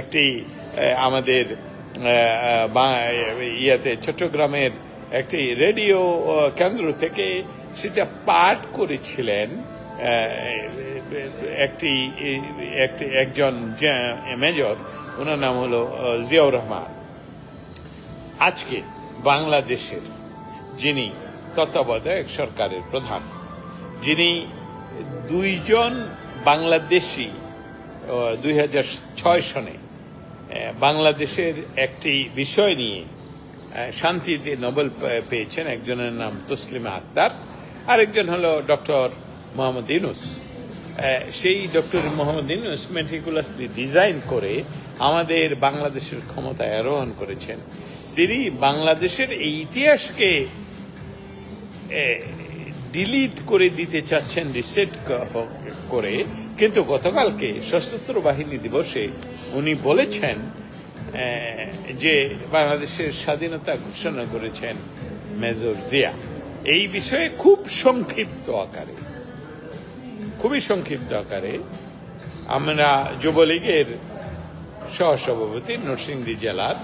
একটি আমাদের চট্টগ্রামের একটি রেডিও কেন্দ্র থেকে সেটা পাঠ করেছিলেন একজন মেজর, ওনার নাম হলো জিয়াউর রহমান। আজকে বাংলাদেশের যিনি তত্ত্বাবধায়ক সরকারের প্রধান, যিনি দুইজন বাংলাদেশি 2006 সনে বাংলাদেশের একটি বিষয় নিয়ে শান্তিতে নোবেল পেয়েছেন, একজনের নাম তসলিমা আক্তার, আরেকজন হলো ডক্টর মোহাম্মদ ইউনূস। সেই doctor Mohammad Yunus meticulously design করে আমাদের বাংলাদেশের ক্ষমতায় আরোহণ করেছেন। তিনি বাংলাদেশের এই ইতিহাসকে ডিলিট করে দিতে চাচ্ছেন, রিসেট করে। কিন্তু গতকালকে সশস্ত্র বাহিনী দিবসে উনি বলেছেন যে বাংলাদেশের স্বাধীনতা ঘোষণা করেছেন মেজর জিয়া। এই বিষয়ে খুবই সংক্ষিপ্ত আকারে আমরা যুবলীগের সহসভাপতি নরসিংদী জেলার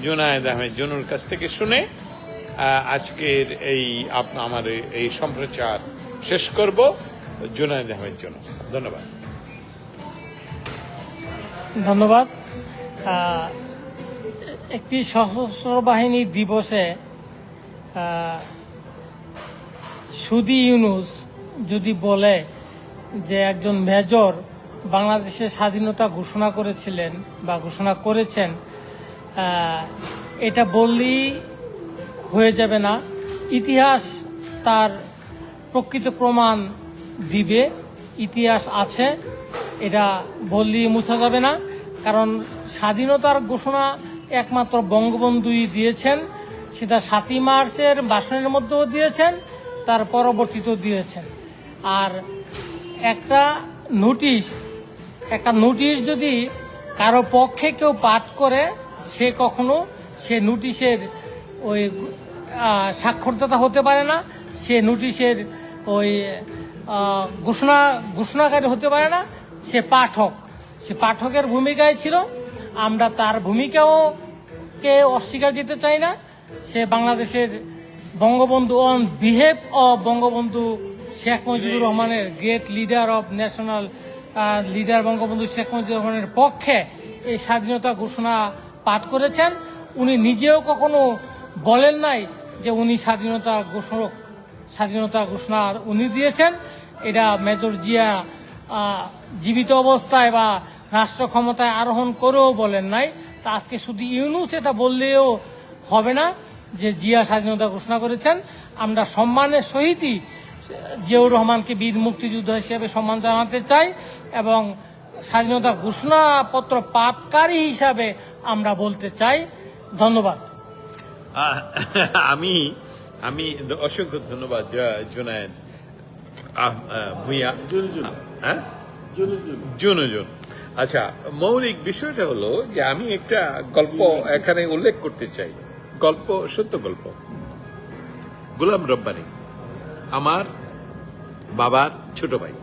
জুনায়েদ আহমেদ জুনুর কাছ থেকে শুনে আজকের আমার এই সম্প্রচার শেষ করব। জুনায়েদ আহমেদ জুনু, ধন্যবাদ। একটি সশস্ত্র বাহিনী দিবসে সুদি ইউনূস যদি বলে যে একজন মেজর বাংলাদেশের স্বাধীনতা ঘোষণা করেছিলেন বা ঘোষণা করেছেন, এটা বললেই হয়ে যাবে না। ইতিহাস তার প্রকৃত প্রমাণ দিবে, ইতিহাস আছে, এটা বললেই মুছা যাবে না। কারণ স্বাধীনতার ঘোষণা একমাত্র বঙ্গবন্ধুই দিয়েছেন, সেটা 7ই মার্চের ভাষণের মধ্যেও দিয়েছেন, তার পরবর্তীতেও দিয়েছেন। আর একটা নোটিশ যদি কারো পক্ষে কেউ পাঠ করে, সে কখনো সে নোটিশের ওই স্বাক্ষরদাতা হতে পারে না, সে নোটিশের ওই ঘোষণাকারী হতে পারে না, সে পাঠকের ভূমিকায় ছিল। আমরা তার ভূমিকাকে অস্বীকার যেতে চাই না। সে বাংলাদেশের Bangabandhu on behalf of Bangabandhu Sheikh Mujibur রহমানের great leader of national leader Bangabandhu Sheikh Mujibur রহমানের পক্ষে এই স্বাধীনতা ঘোষণা পাঠ করেছেন। উনি নিজেও কখনো বলেন নাই যে উনি স্বাধীনতা ঘোষণা উনি দিয়েছেন। এটা মেজর জিয়া জীবিত অবস্থায় বা রাষ্ট্র ক্ষমতায় আরোহণ করেও বলেন নাই। তা আজকে শুধু ইউনূস এটা বললেও হবে না যে জিয়া স্বাধীনতা ঘোষণা করেছেন। আমরা সম্মানের সহিতই জিয়াউর রহমানকে বীর মুক্তিযোদ্ধা হিসেবে সম্মান জানাতে চাই এবং স্বাধীনতা ঘোষণাপত্র পাঠকারী হিসাবে আমরা বলতে চাই। ধন্যবাদ। আমি অসংখ্য ধন্যবাদ জুনায়েদ ভূঁইয়া। জুনু। আচ্ছা, মৌলিক বিষয়টা হলো যে আমি একটা গল্প এখানে উল্লেখ করতে চাই। সত্য গল্প। গোলাম রব্বানী আমার বাবার ছোট ভাই।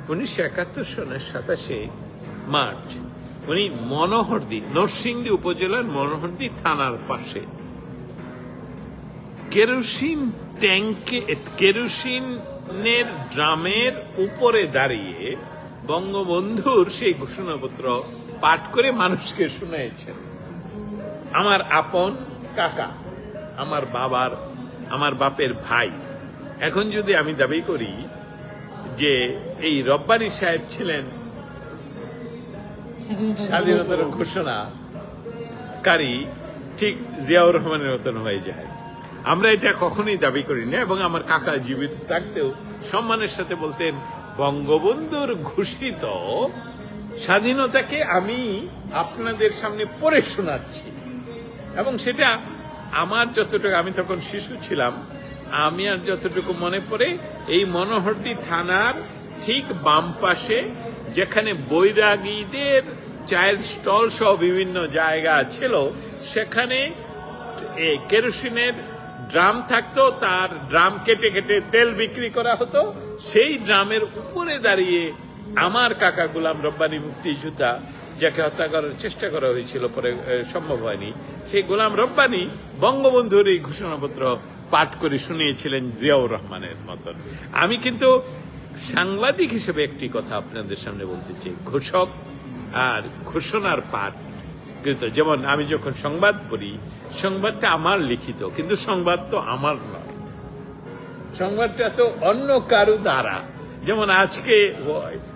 1971 সনের 27শে মার্চ উনি নরসিংদী উপজেলার মনোহরদী থানার পাশে কেরোসিনের ড্রামের উপরে দাঁড়িয়ে বঙ্গবন্ধুর সেই ঘোষণাপত্র পাঠ করে মানুষকে শুনিয়েছেন। আমার আপন কাকা, আমার বাপের ভাই। এখন যদি আমি দাবি করি যে এই রব্বানী সাহেব ছিলেন স্বাধীনতার ঘোষণাকারী, ঠিক জিয়াউর রহমানের মতন হয়ে যায়। আমরা এটা কখনোই দাবি করি না। এবং আমার কাকা জীবিত থাকতেও সম্মানের সাথে বলতেন, বঙ্গবন্ধুর ঘোষিত স্বাধীনতাকে আমি আপনাদের সামনে পড়ে শোনাচ্ছি। এবং সেটা আমার যতটুকু, আমি তখন শিশু ছিলাম, আমি আর যতটুকু মনে পড়ে, এই মনোহরদী থানার ঠিক বাম পাশে যেখানে বৈরাগীদের চায়ের স্টল সহ বিভিন্ন জায়গা ছিল, সেখানে কেরোসিনের ড্রাম থাকতো, তার ড্রাম কেটে কেটে তেল বিক্রি করা হতো। সেই ড্রামের উপরে দাঁড়িয়ে আমার কাকা গোলাম রব্বানী মুক্তিযোদ্ধা, যাকে হত্যা করার চেষ্টা করা হয়েছিল, পরে সম্ভব হয়নি, সেই গোলাম রব্বানী বঙ্গবন্ধুর এই ঘোষণাপত্র পাঠ করে শুনিয়েছিলেন জিয়াউর রহমানের মতন। আমি কিন্তু সাংবাদিক হিসেবে একটি কথা আপনাদের সামনে বলতে চাই, ঘোষক আর ঘোষণার পাঠ কৃত, যেমন আমি যখন সংবাদ পড়ি, সংবাদটা আমার লিখিত, কিন্তু সংবাদ তো আমার নয়, সংবাদটা তো অন্য কারো দ্বারা। যেমন আজকে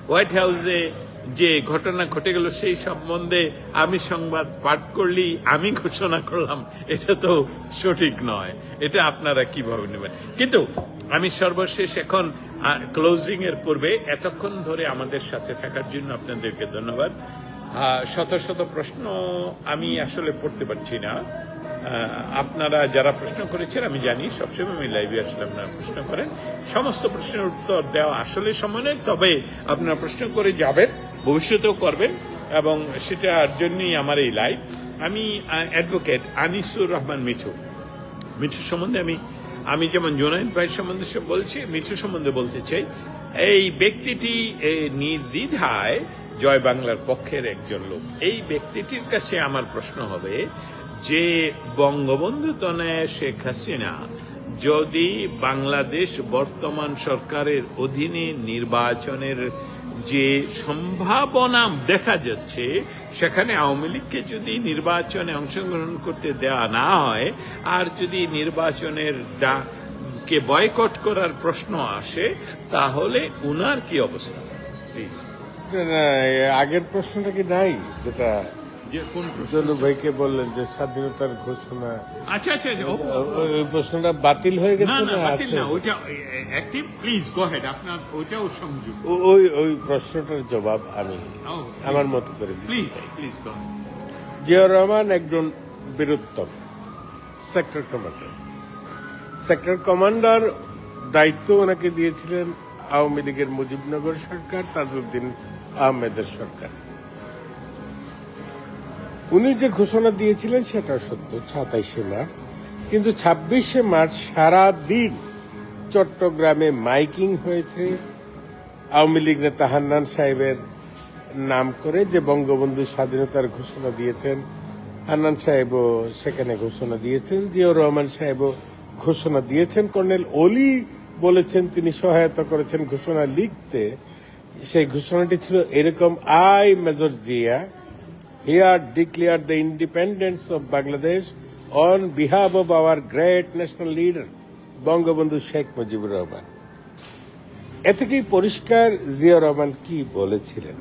হোয়াইট হাউসে যে ঘটনা ঘটে গেল, সেই সম্বন্ধে আমি সংবাদ পাঠ করলি, আমি ঘোষণা করলাম, এটা তো সঠিক নয়। এটা আপনারা কিভাবে নেবেন? কিন্তু আমি সর্বশেষ এখন ক্লোজিং এর পূর্বে এতক্ষণ ধরে আমাদের সাথে থাকার জন্য আপনাদেরকে ধন্যবাদ। শত শত প্রশ্ন আমি আসলে পড়তে পারছি না। আপনারা যারা প্রশ্ন করেছেন, আমি জানি সবসময় আমি লাইভে আসলে আপনারা প্রশ্ন করেন, সমস্ত প্রশ্নের উত্তর দেওয়া আসলে সময় নেই, তবে আপনারা প্রশ্ন করে যাবেন, ভবিষ্যতেও করবেন, এবং সেটার জন্যই আমার এই লাইভ। আমি অ্যাডভোকেট আনিসুর রহমান মিঠু সম্বন্ধে আমি যেমন জুনায়েদ ভাই সম্বন্ধে বলছি, মিঠু সম্বন্ধে বলতে চাই। এই ব্যক্তিটি নির্দ্বিধায় জয় বাংলার পক্ষের একজন লোক। এই ব্যক্তিটির কাছে আমার প্রশ্ন হবে যে, বঙ্গবন্ধু তনয়া শেখ হাসিনা যদি বাংলাদেশ বর্তমান সরকারের অধীনে নির্বাচনের যে সম্ভাবনা দেখা যাচ্ছে, সেখানে আওয়ামী লীগকে যদি নির্বাচনে অংশগ্রহণ করতে দেওয়া না হয়, আর যদি নির্বাচনের কে বয়কট করার প্রশ্ন আসে, তাহলে উনার কি অবস্থা? প্লিজ। আগের প্রশ্নটা কি নাই, যেটা যে কোন প্রশ্ন? জনু ভাইকে বললেন যে স্বাধীনতার ঘোষণা, আচ্ছা আচ্ছা আচ্ছা, ওই প্রশ্নটা বাতিল হয়ে না গেছে না, না বাতিল আছে? না, ওইটা অ্যাক্টিভ। প্লিজ গো হেড, আপনার ওইটাও সংযোগ। ওই প্রশ্নটার জবাব আমি আমার মতো করে দিই। Please please go. Ziaur Rahman একজন Bir Uttom sector commander. Sector commander দায়িত্ব ওনাকে দিয়েছিলেন আওয়ামী লীগের মুজিবনগর সরকার, তাজউদ্দিন আহমেদের সরকার। উনি যে ঘোষণা দিয়েছিলেন সেটা সত্য, 27শে মার্চ। কিন্তু 26শে মার্চ সারা দিন চট্টগ্রামে মাইকিং হয়েছে আওয়ামী লীগ নেতা হান্নান সাহেবের নাম করে, যে বঙ্গবন্ধু স্বাধীনতার ঘোষণা দিয়েছেন। হান্নান সাহেবও সেখানে ঘোষণা দিয়েছেন, জিয়াউর রহমান সাহেবও ঘোষণা দিয়েছেন। কর্নেল অলি বলেছেন তিনি সহায়তা করেছেন ঘোষণা লিখতে। সেই ঘোষণাটি ছিল এরকম: I major Zia here declare the independence of Bangladesh on behalf of our great national leader, Bangabandhu Sheikh Mujibur Rahman. এ থেকেই পরিষ্কার জিয়াউর রহমান কি বলেছিলেন।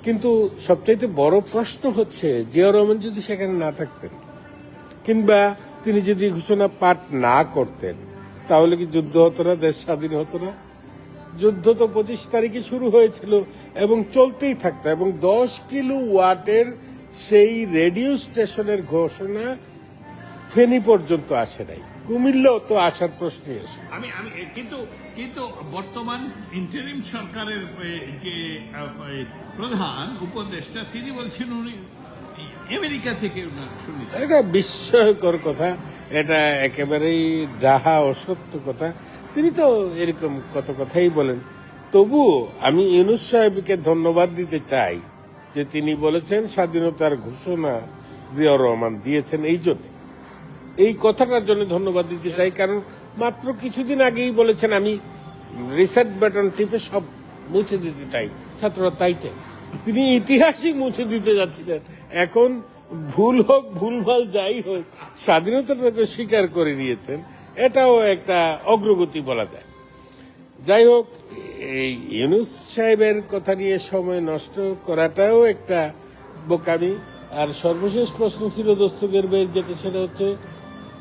কিন্তু সবচাইতে বড় প্রশ্ন হচ্ছে, জিয়াউর রহমান যদি সেখানে না থাকতেন, কিংবা তিনি যদি ঘোষণা পাঠ না করতেন, তাহলে কি যুদ্ধ হতো না, দেশ স্বাধীন হতো না? যুদ্ধ তো 25 তারিখে শুরু হয়েছিল এবং চলতেই থাকতো, এবং 10 কিলোওয়াটের সেই রেডিও স্টেশনের ঘোষণা ফেনী পর্যন্ত আসে নাই, কুমিল্লাও তো আসার প্রশ্নই আসে। আমি কিন্তু বর্তমান ইন্টারিম সরকারের যে প্রধান উপদেষ্টা, তিনি বলছেন উনি আমেরিকা থেকে শুনেছেন। এটা বিস্ময়কর কথা, এটা একেবারেই ডাহা অসত্য কথা। তিনি তো এরকম কত কথাই বলেন। তবু আমি ইউনূস সাহেবকে ধন্যবাদ দিতে চাই যে তিনি বলেছেন স্বাধীনতার ঘোষণা জিয়াউর রহমান দিয়েছেন। এই কথাটার জন্য ধন্যবাদ দিতে চাই, কারণ মাত্র কিছুদিন আগেই বলেছেন আমি রিসেট বাটন টিপে সব মুছে দিতে চাই, ছাত্ররা তাই চাই। তিনি ইতিহাসই মুছে দিতে যাচ্ছিলেন। এখন ভুল হোক ভুলভাল যাই হোক, স্বাধীনতাটাকে স্বীকার করে নিয়েছেন, এটাও একটা অগ্রগতি বলা যায়। যাই হোক, এই ইউনূস সাহেবের কথা নিয়ে সময় নষ্ট করাটাও একটা বোকামি। আর সর্বশেষ প্রশ্ন ছিল দস্তগীর ভাইয়ের, যেটা সেটা হচ্ছে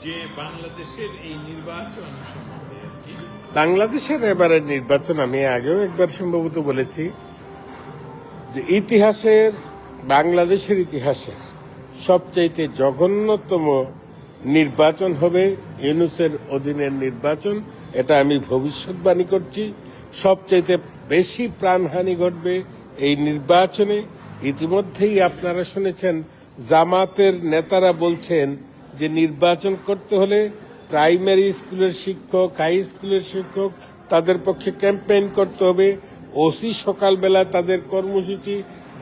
যে বাংলাদেশের এই নির্বাচন সম্বন্ধে আর কি। বাংলাদেশের এবারের নির্বাচন আমি আগেও একবার সম্ভবত বলেছি যে বাংলাদেশের ইতিহাসের সবচাইতে জঘন্যতম নির্বাচন হবে, ইউনূসের অধীনের নির্বাচন, এটা আমি ভবিষ্যৎবাণী করছি। সবচাইতে বেশি প্রাণহানি ঘটবে এই নির্বাচনে। ইতিমধ্যেই আপনারা শুনেছেন জামাতের নেতারা বলছেন যে নির্বাচন করতে হলে প্রাইমারি স্কুলের শিক্ষক, হাই স্কুলের শিক্ষক, তাদের পক্ষে ক্যাম্পেইন করতে হবে। ওসি সকালবেলা তাদের কর্মসূচি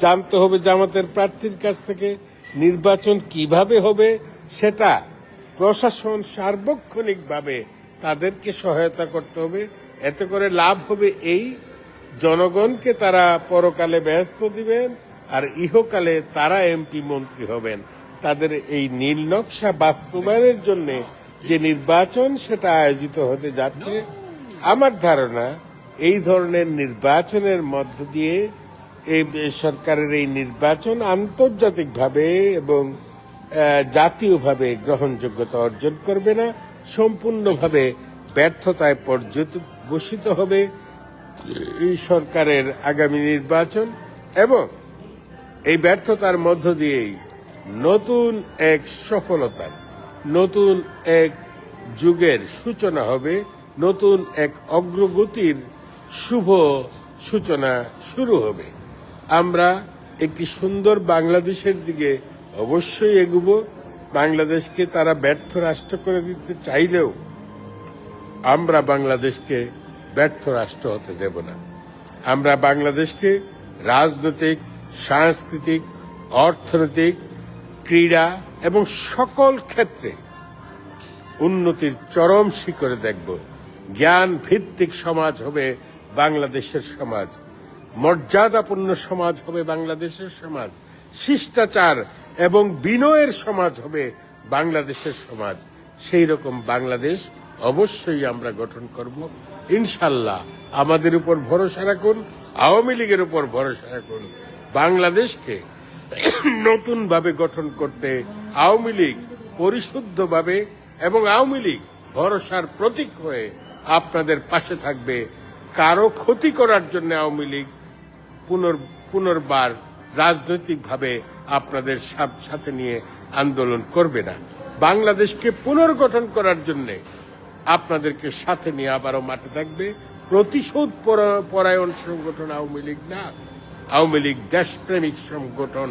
জানতে হবে জামাতের প্রার্থীর কাছ থেকে। নির্বাচন কিভাবে হবে সেটা প্রশাসন সার্বক্ষণিকভাবে তাদেরকে সহায়তা করতে হবে। এতে করে লাভ হবে এই, জনগণকে তারা পরকালে ব্যস্ত দিবেন আর ইহকালে তারা এমপি মন্ত্রী হবেন। তাদের এই নীল নকশা বাস্তবায়নের জন্য যে নির্বাচন সেটা আয়োজিত হতে যাচ্ছে, আমার ধারণা এই ধরনের নির্বাচনের মধ্য দিয়ে এই সরকারের এই নির্বাচন আন্তর্জাতিকভাবে এবং জাতীয়ভাবে গ্রহণযোগ্যতা অর্জন করবে না, সম্পূর্ণভাবে ব্যর্থতায় পর্যবসিত হবে এই সরকারের আগামী নির্বাচন। এবং এই ব্যর্থতার মধ্য দিয়েই নতুন এক সফলতার, নতুন এক যুগের সূচনা হবে, নতুন এক অগ্রগতির শুভ সূচনা শুরু হবে। আমরা একটি সুন্দর বাংলাদেশের দিকে অবশ্যই এগুব। বাংলাদেশকে তারা ব্যর্থ রাষ্ট্র করে দিতে চাইলেও আমরা বাংলাদেশকে ব্যর্থ রাষ্ট্র হতে দেব না। আমরা বাংলাদেশকে রাজনৈতিক, সাংস্কৃতিক, অর্থনৈতিক, ক্রীড়া এবং সকল ক্ষেত্রে উন্নতির চরম শিখরে দেখব। জ্ঞান ভিত্তিক সমাজ হবে বাংলাদেশের সমাজ, মর্যাদাপূর্ণ সমাজ হবে বাংলাদেশের সমাজ, শিষ্টাচার এবং বিনয়ের সমাজ হবে বাংলাদেশের সমাজ। সেই রকম বাংলাদেশ অবশ্যই আমরা গঠন করব ইনশাল্লাহ। আমাদের উপর ভরসা রাখুন, আওয়ামী লীগের উপর ভরসা রাখুন। বাংলাদেশকে নতুনভাবে গঠন করতে আওয়ামী লীগ পরিশুদ্ধভাবে এবং আওয়ামী লীগ ভরসার প্রতীক হয়ে আপনাদের পাশে থাকবে। কারো ক্ষতি করার জন্য আওয়ামী লীগ পুনর্বার রাজনৈতিকভাবে আপনাদের সাথে নিয়ে আন্দোলন করবে না। বাংলাদেশকে পুনর্গঠন করার জন্য আপনাদেরকে সাথে নিয়ে আবারও মাঠে থাকবে। প্রতিশোধ পরায়ণ সংগঠন আওয়ামী লীগ না, আওয়ামী লীগ দেশপ্রেমিক সংগঠন।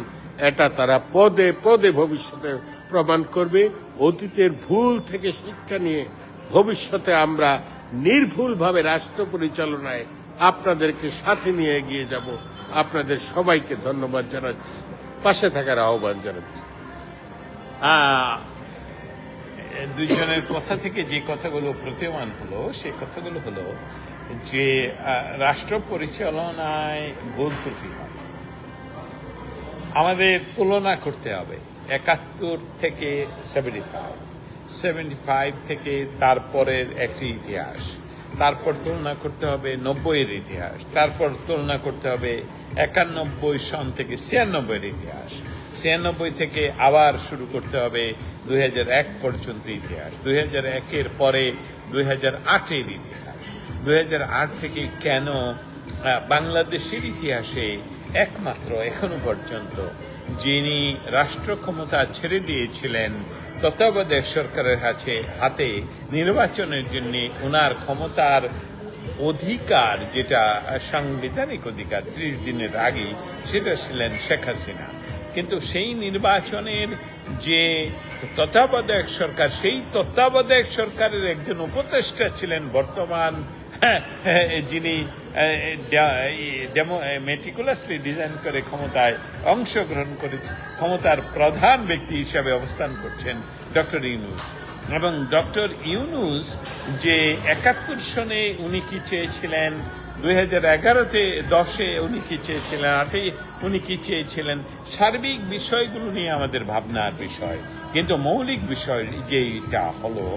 এটা তারা পদে পদে ভবিষ্যতে প্রমাণ করবে। অতীতের ভুল থেকে শিক্ষা নিয়ে ভবিষ্যতে আমরা নির্ভুলভাবে রাষ্ট্র পরিচালনায় আপনাদেরকে সাথে নিয়ে এগিয়ে যাব। আপনাদের সবাইকে ধন্যবাদ জানাচ্ছি, পাশে থাকার আহ্বান জানাচ্ছি। দুইজনের কথা থেকে যে কথাগুলো প্রতীয়মান হলো, সেই কথাগুলো হলো যে রাষ্ট্র পরিচালনায় ভুল ত্রুটি হয়। আমাদের তুলনা করতে হবে 71 থেকে 75 থেকে তারপরের একটি ইতিহাস, তারপর তুলনা করতে হবে 90-এর ইতিহাস, তারপর তুলনা করতে হবে 91 সন থেকে 96-এর ইতিহাস, 96 থেকে আবার শুরু করতে হবে 2001 পর্যন্ত ইতিহাস, 2001-এর পরে 2008-এর ইতিহাস, 2008 থেকে কেন বাংলাদেশের ইতিহাসে একমাত্র এখনো পর্যন্ত যিনি রাষ্ট্র ক্ষমতা ছেড়ে দিয়েছিলেন তত্ত্বাবধায়ক সরকারের হাতে নির্বাচনের জন্য ওনার ক্ষমতার অধিকার, যেটা সাংবিধানিক অধিকার 30 দিনের আগে, সেটা ছিলেন শেখ হাসিনা। কিন্তু সেই নির্বাচনের যে তত্ত্বাবধায়ক সরকার, সেই তত্ত্বাবধায়ক সরকারের একজন উপদেষ্টা ছিলেন বর্তমান যিনি মেটিকুলাসলি ডিজাইন করে ক্ষমতায় অংশগ্রহণ করে ক্ষমতার প্রধান ব্যক্তি হিসাবে অবস্থান করছেন ডক্টর ইউনূস। এবং ডক্টর ইউনূস যে 71 সনে উনি কি চেয়েছিলেন, 2011-তে 10-এ উনি কি চেয়েছিলেন, 8-এ উনি কি চেয়েছিলেন, সার্বিক বিষয়গুলো নিয়ে আমাদের ভাবনার বিষয়। কিন্তু মৌলিক বিষয় যেটা হলো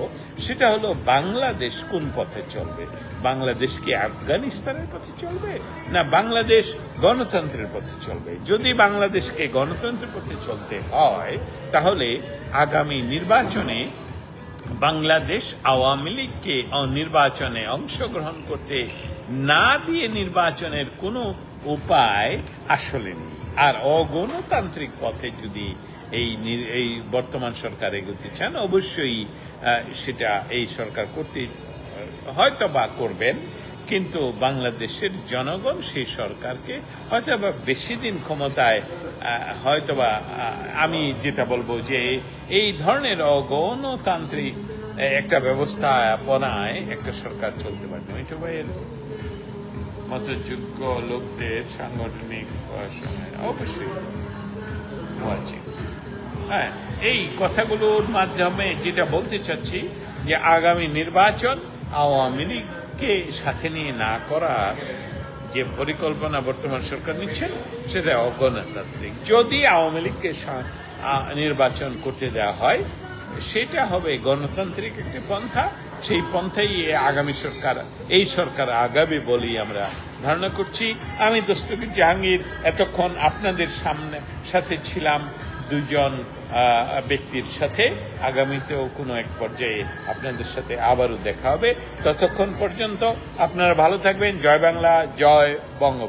সেটা হলো বাংলাদেশ কোন পথে চলবে। বাংলাদেশ কি আফগানিস্তানের পথে চলবে, না বাংলাদেশ গণতন্ত্রের পথে চলবে? যদি বাংলাদেশকে গণতন্ত্রের পথে চলতে হয় তাহলে আগামী নির্বাচনে বাংলাদেশ আওয়ামী লীগকে নির্বাচনে অংশগ্রহণ করতে না দিয়ে নির্বাচনের কোনো উপায় আসলে নেই। আর অগণতান্ত্রিক পথে যদি এই বর্তমান সরকার এগোতে চান, অবশ্যই সেটা এই সরকার করতে হয়তো বা করবেন, কিন্তু বাংলাদেশের জনগণ সেই সরকারকে হয়তো বা বেশি দিন ক্ষমতায় হয়তোবা আমি যেটা বলবো যে এই ধরনের অগণতান্ত্রিক একটা ব্যবস্থাপনায় একটা সরকার চলতে পারে না। মিঠু ভাইয়ের মতো যোগ্য লোকদের সাংগঠনিক পড়াশোনায় অবশ্যই আছে। হ্যাঁ, এই কথাগুলোর মাধ্যমে যেটা বলতে চাচ্ছি যে আগামী নির্বাচন আওয়ামী লীগকে সাথে নিয়ে না করার যে পরিকল্পনা বর্তমান সরকার নিচ্ছেন সেটা অগণতান্ত্রিক। যদি আওয়ামী লীগকে নির্বাচন করতে দেওয়া হয় সেটা হবে গণতান্ত্রিক একটি পন্থা, সেই পন্থাই আগামী সরকার এই সরকার আগামী বলেই আমরা ধারণা করছি। আমি দস্তগীর জাহাঙ্গীর, এতক্ষণ আপনাদের সাথে ছিলাম দুজন ব্যক্তির সাথে। আগামীতেও কোনো এক পর্যায়ে আপনাদের সাথে আবারও দেখা হবে। ততক্ষণ পর্যন্ত আপনারা ভালো থাকবেন। জয় বাংলা, জয় বঙ্গবন্ধু।